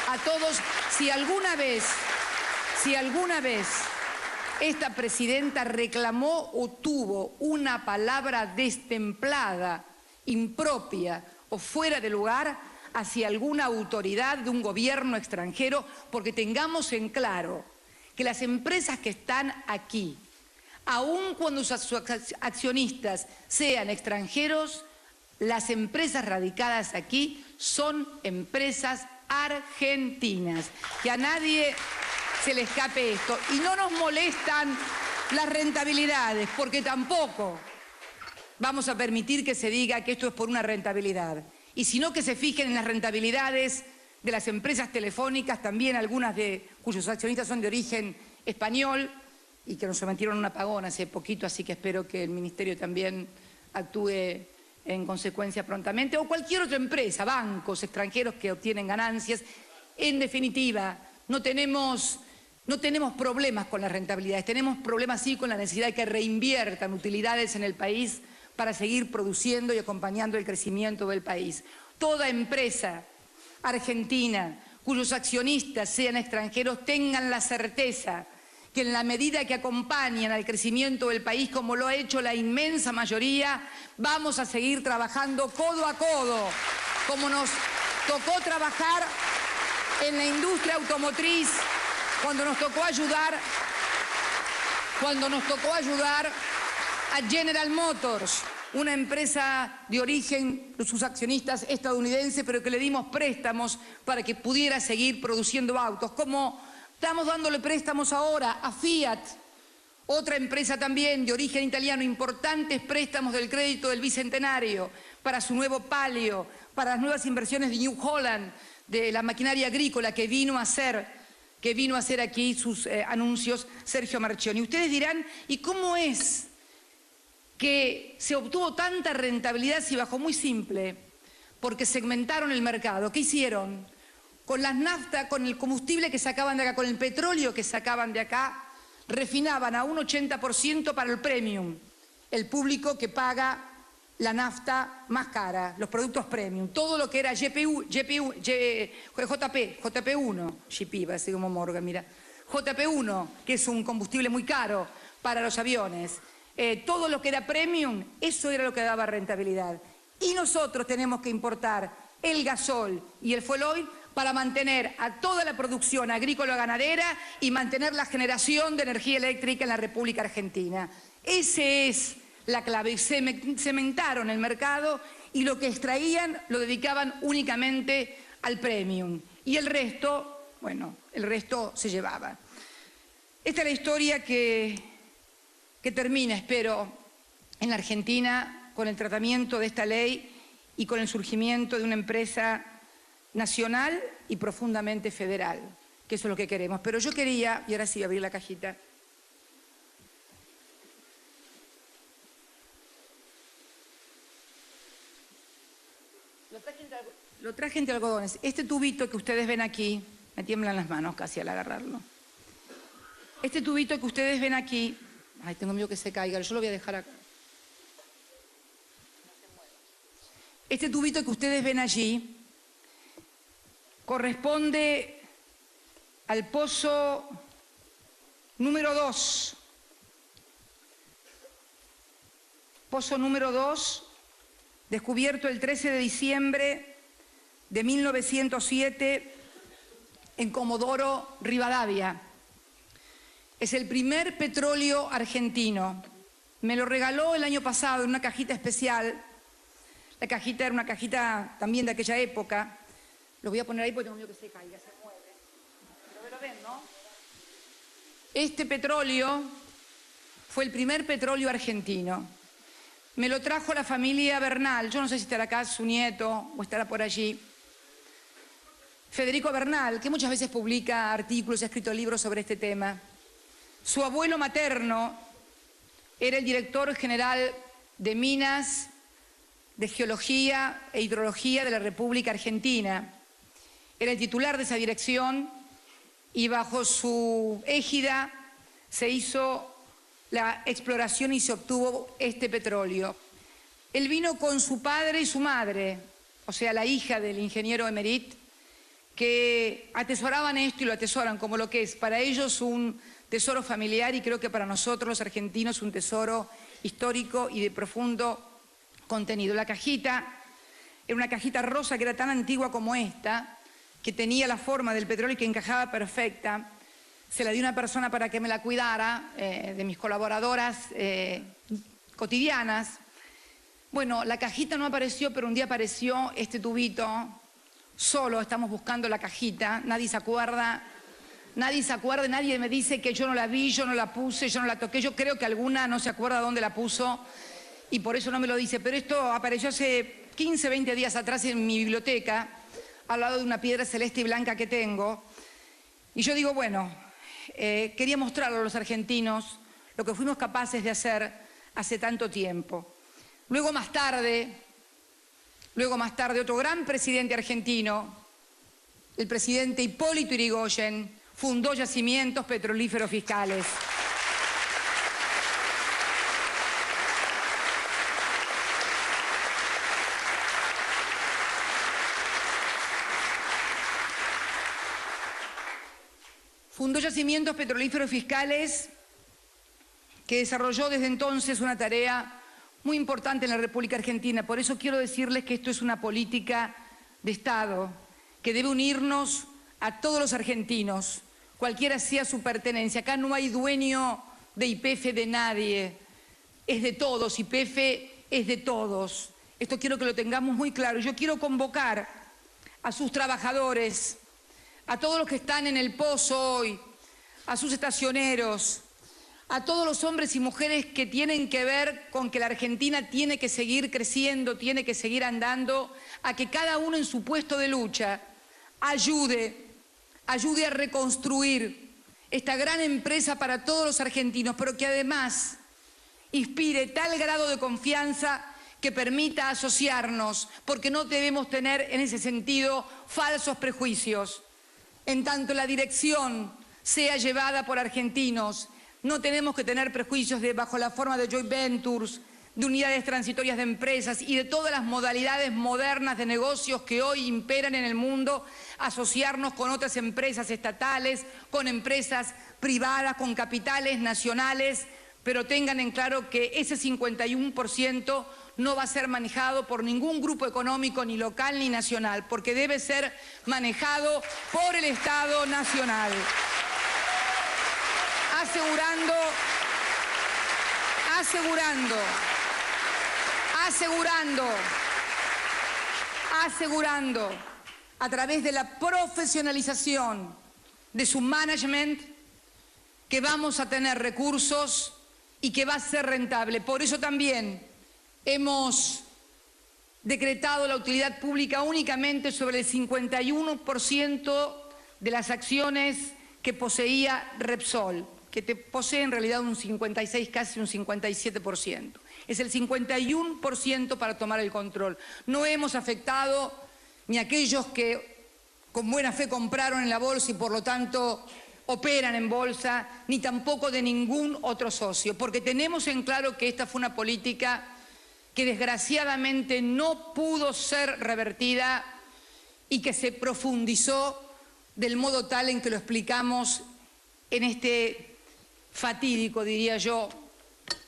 a todos si alguna vez esta presidenta reclamó o tuvo una palabra destemplada, impropia o fuera de lugar hacia alguna autoridad de un gobierno extranjero, porque tengamos en claro que las empresas que están aquí, aun cuando sus accionistas sean extranjeros, las empresas radicadas aquí son empresas argentinas. Que a nadie se le escape esto. Y no nos molestan las rentabilidades, porque tampoco vamos a permitir que se diga que esto es por una rentabilidad. Y sino que se fijen en las rentabilidades de las empresas telefónicas, también algunas cuyos accionistas son de origen español y que nos sometieron a un apagón hace poquito, así que espero que el Ministerio también actúe en consecuencia prontamente, o cualquier otra empresa, bancos extranjeros que obtienen ganancias. En definitiva, no tenemos problemas con las rentabilidades, tenemos problemas sí con la necesidad de que reinviertan utilidades en el país para seguir produciendo y acompañando el crecimiento del país. Toda empresa argentina cuyos accionistas sean extranjeros tengan la certeza que en la medida que acompañan al crecimiento del país, como lo ha hecho la inmensa mayoría, vamos a seguir trabajando codo a codo, como nos tocó trabajar en la industria automotriz, cuando nos tocó ayudar a General Motors, una empresa de origen de sus accionistas estadounidenses, pero que le dimos préstamos para que pudiera seguir produciendo autos, como estamos dándole préstamos ahora a Fiat, otra empresa también de origen italiano, importantes préstamos del crédito del Bicentenario para su nuevo Palio, para las nuevas inversiones de New Holland, de la maquinaria agrícola que vino a hacer aquí sus anuncios Sergio Marchionne. Y ustedes dirán, ¿y cómo es que se obtuvo tanta rentabilidad si bajó? Muy simple, porque segmentaron el mercado. ¿Qué hicieron? Con las naftas, con el combustible que sacaban de acá, con el petróleo que sacaban de acá, refinaban a un 80% para el premium, el público que paga la nafta más cara, los productos premium, todo lo que era JP1, GP, va a ser como Morgan, mira, JP1, que es un combustible muy caro para los aviones, todo lo que era premium, eso era lo que daba rentabilidad. Y nosotros tenemos que importar el gasol y el fuel oil para mantener a toda la producción agrícola-ganadera y mantener la generación de energía eléctrica en la República Argentina. Esa es la clave. Cementaron el mercado y lo que extraían lo dedicaban únicamente al premium. Y el resto, bueno, el resto se llevaba. Esta es la historia que termina, espero, en la Argentina con el tratamiento de esta ley y con el surgimiento de una empresa nacional y profundamente federal, que eso es lo que queremos. Pero yo quería, y ahora sí voy a abrir la cajita, lo traje entre algodones. Este tubito que ustedes ven aquí, me tiemblan las manos casi al agarrarlo. Este tubito que ustedes ven aquí, ay, tengo miedo que se caiga, yo lo voy a dejar acá. Este tubito que ustedes ven allí corresponde al pozo número 2. Pozo número 2, descubierto el 13 de diciembre de 1907 en Comodoro Rivadavia. Es el primer petróleo argentino. Me lo regaló el año pasado en una cajita especial. La cajita era una cajita también de aquella época. Lo voy a poner ahí porque tengo miedo que se caiga, se mueve. Pero lo ven, ¿no? Este petróleo fue el primer petróleo argentino. me lo trajo la familia Bernal. Yo no sé si estará acá su nieto o estará por allí. Federico Bernal, que muchas veces publica artículos y ha escrito libros sobre este tema. Su abuelo materno era el director general de Minas, de Geología e Hidrología de la República Argentina. Era el titular de esa dirección y bajo su égida se hizo la exploración y se obtuvo este petróleo. Él vino con su padre y su madre, o sea, la hija del ingeniero Emerit, que atesoraban esto y lo atesoran como lo que es para ellos un tesoro familiar y creo que para nosotros los argentinos un tesoro histórico y de profundo contenido. La cajita era una cajita rosa que era tan antigua como esta, que tenía la forma del petróleo y que encajaba perfecta. Se la di a una persona para que me la cuidara, de mis colaboradoras cotidianas. Bueno, la cajita no apareció, pero un día apareció este tubito. Solo estamos buscando la cajita, nadie se acuerda, nadie me dice que yo no la vi, yo no la puse, yo no la toqué. Yo creo que alguna no se acuerda dónde la puso y por eso no me lo dice. Pero esto apareció hace 15, 20 días atrás en mi biblioteca, al lado de una piedra celeste y blanca que tengo. Y yo digo, bueno, quería mostrarlo a los argentinos lo que fuimos capaces de hacer hace tanto tiempo. Luego más tarde, otro gran presidente argentino, el presidente Hipólito Yrigoyen, fundó Yacimientos Petrolíferos Fiscales. Fundó Yacimientos Petrolíferos Fiscales, que desarrolló desde entonces una tarea muy importante en la República Argentina. Por eso quiero decirles que esto es una política de Estado que debe unirnos a todos los argentinos, cualquiera sea su pertenencia. Acá no hay dueño de YPF de nadie, es de todos, YPF es de todos. Esto quiero que lo tengamos muy claro. Yo quiero convocar a sus trabajadores, a todos los que están en el pozo hoy, a sus estacioneros, a todos los hombres y mujeres que tienen que ver con que la Argentina tiene que seguir creciendo, tiene que seguir andando, a que cada uno en su puesto de lucha ayude a reconstruir esta gran empresa para todos los argentinos, pero que además inspire tal grado de confianza que permita asociarnos, porque no debemos tener en ese sentido falsos prejuicios. En tanto la dirección sea llevada por argentinos, no tenemos que tener prejuicios bajo la forma de joint ventures, de unidades transitorias de empresas y de todas las modalidades modernas de negocios que hoy imperan en el mundo, asociarnos con otras empresas estatales, con empresas privadas, con capitales nacionales, pero tengan en claro que ese 51% no va a ser manejado por ningún grupo económico, ni local ni nacional, porque debe ser manejado por el Estado Nacional. Asegurando a través de la profesionalización de su management que vamos a tener recursos y que va a ser rentable. Por eso también hemos decretado la utilidad pública únicamente sobre el 51% de las acciones que poseía Repsol, que posee en realidad un 56, casi un 57%. Es el 51% para tomar el control. No hemos afectado ni a aquellos que con buena fe compraron en la bolsa y por lo tanto operan en bolsa, ni tampoco de ningún otro socio, porque tenemos en claro que esta fue una política que desgraciadamente no pudo ser revertida y que se profundizó del modo tal en que lo explicamos en este fatídico, diría yo,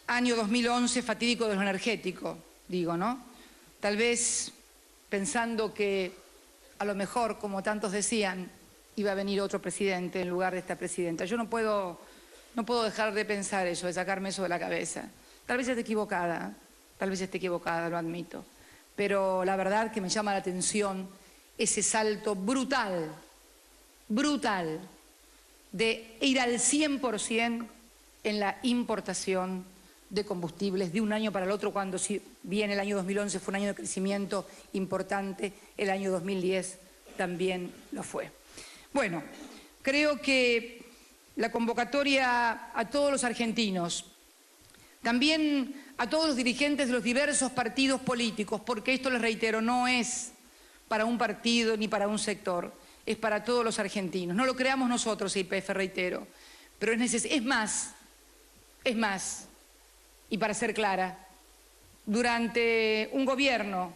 año 2011, fatídico de lo energético, digo, ¿no? Tal vez pensando que a lo mejor, como tantos decían, iba a venir otro presidente en lugar de esta presidenta. Yo no puedo dejar de pensar eso, de sacarme eso de la cabeza. Tal vez esté equivocada, lo admito, pero la verdad que me llama la atención ese salto brutal de ir al 100% en la importación de combustibles de un año para el otro, cuando si bien el año 2011 fue un año de crecimiento importante, el año 2010 también lo fue. Bueno, creo que la convocatoria a todos los argentinos, también a todos los dirigentes de los diversos partidos políticos, porque esto, les reitero, no es para un partido ni para un sector, es para todos los argentinos. No lo creamos nosotros, YPF, reitero, pero es más, y para ser clara, durante un gobierno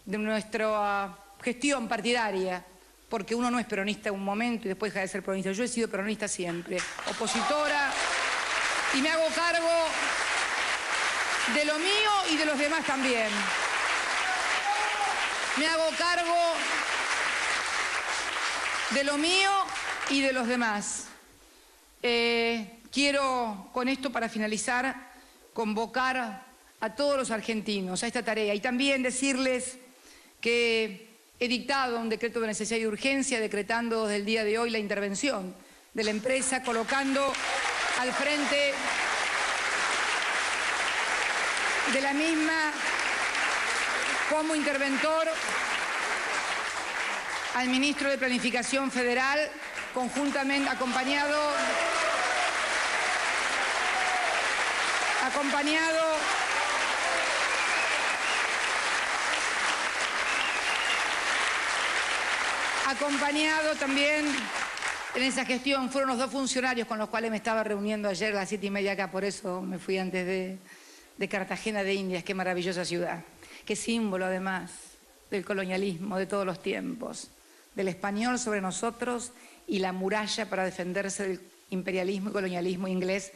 de nuestra gestión partidaria, porque uno no es peronista en un momento y después deja de ser peronista. Yo he sido peronista siempre, opositora, y me hago cargo de lo mío y de los demás también. Me hago cargo de lo mío y de los demás. Quiero, con esto para finalizar, convocar a todos los argentinos a esta tarea y también decirles que he dictado un decreto de necesidad y urgencia decretando desde el día de hoy la intervención de la empresa, colocando al frente de la misma como interventor al ministro de Planificación Federal, conjuntamente acompañado también en esa gestión. Fueron los dos funcionarios con los cuales me estaba reuniendo ayer a las 7:30 acá, por eso me fui antes de Cartagena de Indias. Qué maravillosa ciudad, qué símbolo además del colonialismo de todos los tiempos, del español sobre nosotros y la muralla para defenderse del imperialismo y colonialismo inglés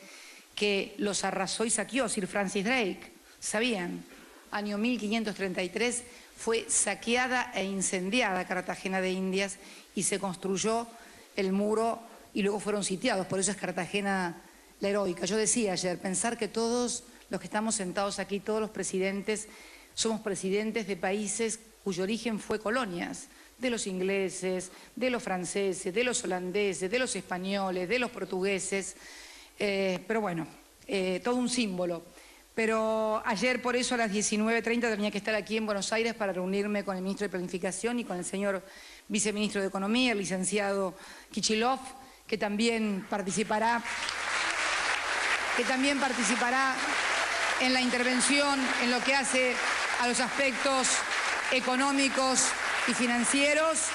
que los arrasó y saqueó. Sir Francis Drake, ¿sabían? Año 1533 fue saqueada e incendiada Cartagena de Indias y se construyó el muro y luego fueron sitiados. Por eso es Cartagena la heroica. Yo decía ayer, pensar que todos los que estamos sentados aquí, todos los presidentes, somos presidentes de países cuyo origen fue colonias, de los ingleses, de los franceses, de los holandeses, de los españoles, de los portugueses, pero bueno, todo un símbolo. Pero ayer por eso a las 19:30 tenía que estar aquí en Buenos Aires para reunirme con el ministro de Planificación y con el señor viceministro de Economía, el licenciado Kichilov, que también participará en la intervención en lo que hace a los aspectos económicos y financieros,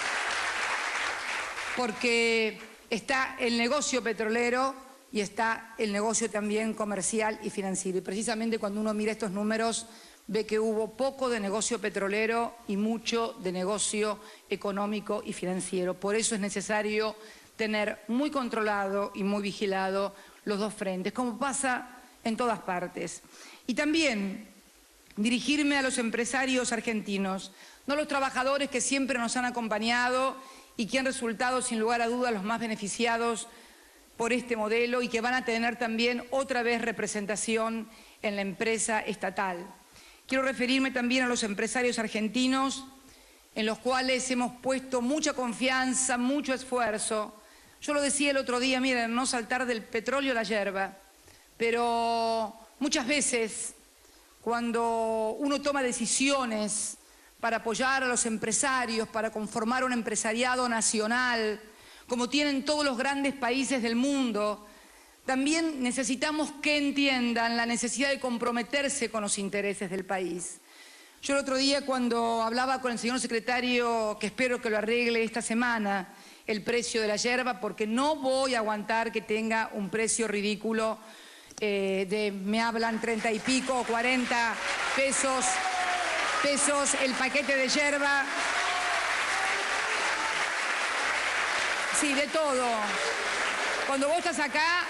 porque está el negocio petrolero y está el negocio también comercial y financiero. Y precisamente cuando uno mira estos números ve que hubo poco de negocio petrolero y mucho de negocio económico y financiero. Por eso es necesario tener muy controlado y muy vigilado los dos frentes, como pasa en todas partes. Y también dirigirme a los empresarios argentinos, no a los trabajadores que siempre nos han acompañado y que han resultado sin lugar a dudas los más beneficiados por este modelo y que van a tener también otra vez representación en la empresa estatal. Quiero referirme también a los empresarios argentinos en los cuales hemos puesto mucha confianza, mucho esfuerzo. Yo lo decía el otro día, miren, no saltar del petróleo a la yerba, pero muchas veces cuando uno toma decisiones para apoyar a los empresarios, para conformar un empresariado nacional, como tienen todos los grandes países del mundo, también necesitamos que entiendan la necesidad de comprometerse con los intereses del país. Yo el otro día cuando hablaba con el señor secretario, que espero que lo arregle esta semana, el precio de la yerba, porque no voy a aguantar que tenga un precio ridículo me hablan 30 y pico o 40 pesos el paquete de yerba. Sí, de todo. Cuando vos estás acá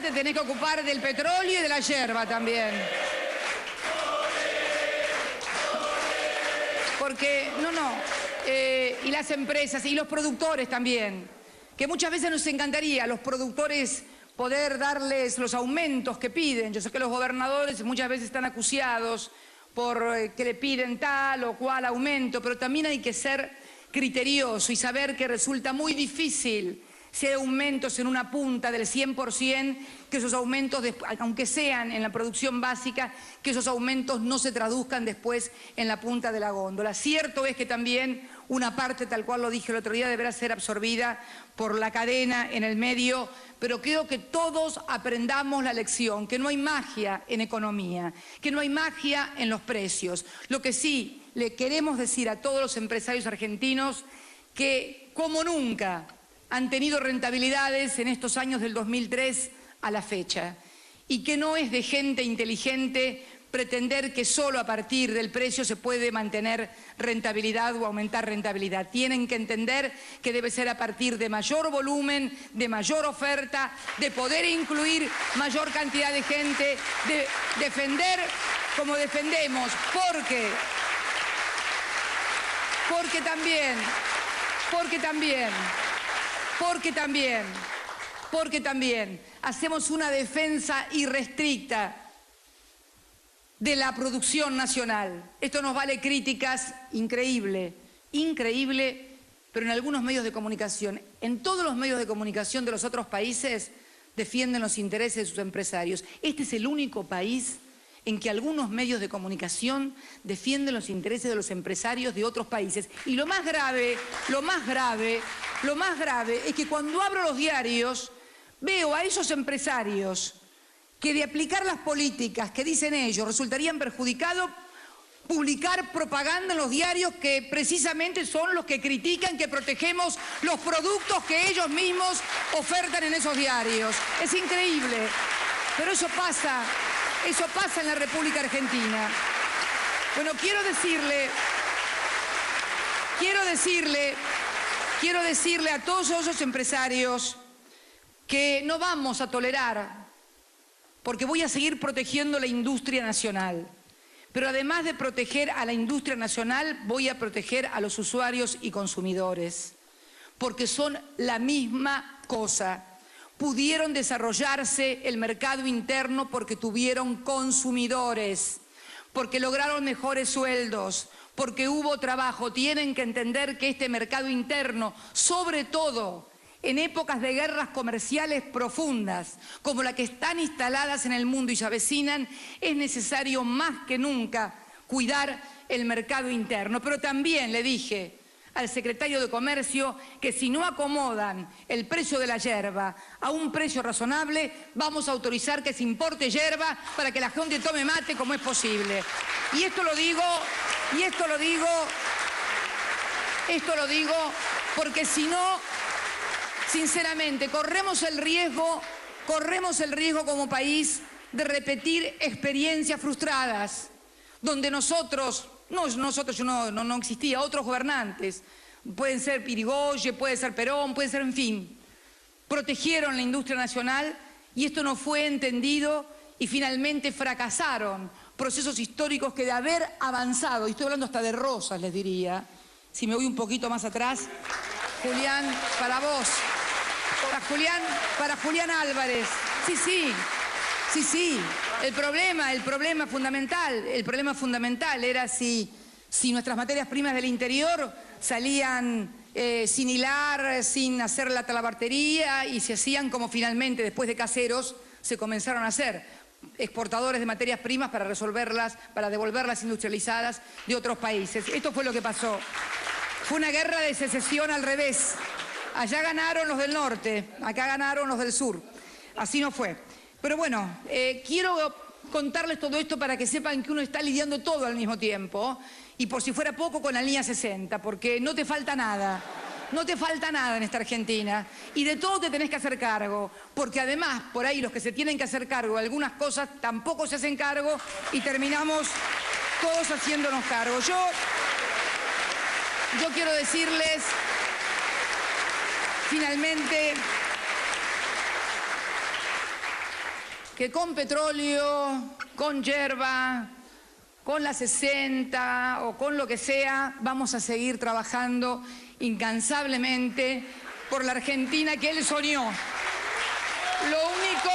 te tenés que ocupar del petróleo y de la yerba también. Porque, y las empresas y los productores también, que muchas veces nos encantaría a los productores poder darles los aumentos que piden. Yo sé que los gobernadores muchas veces están acuciados por que le piden tal o cual aumento, pero también hay que ser criterioso y saber que resulta muy difícil Si hay aumentos en una punta del 100%, que esos aumentos, aunque sean en la producción básica, que esos aumentos no se traduzcan después en la punta de la góndola. Cierto es que también una parte, tal cual lo dije el otro día, deberá ser absorbida por la cadena en el medio, pero creo que todos aprendamos la lección, que no hay magia en economía, que no hay magia en los precios. Lo que sí le queremos decir a todos los empresarios argentinos, que como nunca han tenido rentabilidades en estos años del 2003 a la fecha, y que no es de gente inteligente pretender que solo a partir del precio se puede mantener rentabilidad o aumentar rentabilidad. Tienen que entender que debe ser a partir de mayor volumen, de mayor oferta, de poder incluir mayor cantidad de gente, de defender como defendemos, porque también hacemos una defensa irrestricta de la producción nacional. Esto nos vale críticas increíble, pero en algunos medios de comunicación, en todos los medios de comunicación de los otros países, defienden los intereses de sus empresarios. Este es el único país en que algunos medios de comunicación defienden los intereses de los empresarios de otros países. Y lo más grave es que cuando abro los diarios veo a esos empresarios que de aplicar las políticas que dicen ellos resultarían perjudicados, publicar propaganda en los diarios que precisamente son los que critican que protegemos los productos que ellos mismos ofertan en esos diarios. Es increíble, pero eso pasa en la República Argentina. Bueno, quiero decirle a todos esos empresarios que no vamos a tolerar, porque voy a seguir protegiendo la industria nacional. Pero además de proteger a la industria nacional, voy a proteger a los usuarios y consumidores, porque son la misma cosa. Pudieron desarrollarse el mercado interno porque tuvieron consumidores, porque lograron mejores sueldos, porque hubo trabajo. Tienen que entender que este mercado interno, sobre todo en épocas de guerras comerciales profundas, como la que están instaladas en el mundo y se avecinan, es necesario más que nunca cuidar el mercado interno. Pero también le dije al secretario de Comercio que si no acomodan el precio de la yerba a un precio razonable, vamos a autorizar que se importe yerba para que la gente tome mate como es posible. Y esto lo digo porque si no, sinceramente, corremos el riesgo como país de repetir experiencias frustradas, donde no existía, otros gobernantes, pueden ser Irigoyen, puede ser Perón, puede ser, en fin, protegieron la industria nacional y esto no fue entendido y finalmente fracasaron procesos históricos que de haber avanzado, y estoy hablando hasta de Rosas, les diría, si me voy un poquito más atrás, Julián, para vos, para Julián Álvarez, sí. El problema fundamental era si nuestras materias primas del interior salían sin hilar, sin hacer la talabartería y se hacían como finalmente, después de Caseros, se comenzaron a hacer exportadores de materias primas para devolverlas industrializadas de otros países. Esto fue lo que pasó. Fue una guerra de secesión al revés. Allá ganaron los del norte, acá ganaron los del sur. Así no fue. Pero bueno, quiero contarles todo esto para que sepan que uno está lidiando todo al mismo tiempo, y por si fuera poco con la línea 60, porque no te falta nada. No te falta nada en esta Argentina y de todo te tenés que hacer cargo, porque además por ahí los que se tienen que hacer cargo de algunas cosas tampoco se hacen cargo y terminamos todos haciéndonos cargo. Yo quiero decirles finalmente que con petróleo, con yerba, con la 60 o con lo que sea, vamos a seguir trabajando incansablemente por la Argentina que él soñó. Lo único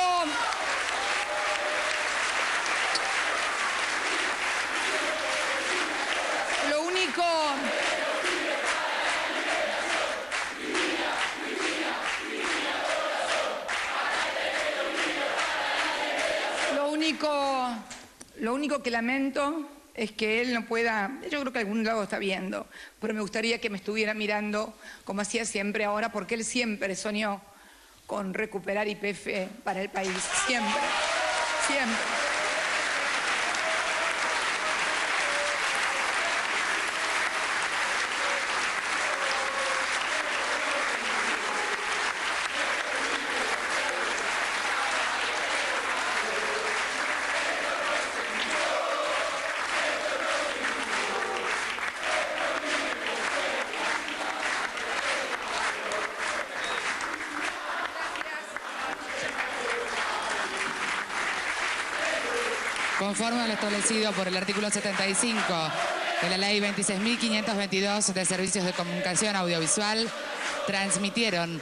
Lo único que lamento es que él no pueda, yo creo que algún lado está viendo, pero me gustaría que me estuviera mirando como hacía siempre ahora, porque él siempre soñó con recuperar YPF para el país, siempre, siempre. Conforme a lo establecido por el artículo 75 de la Ley 26.522 de Servicios de Comunicación Audiovisual, transmitieron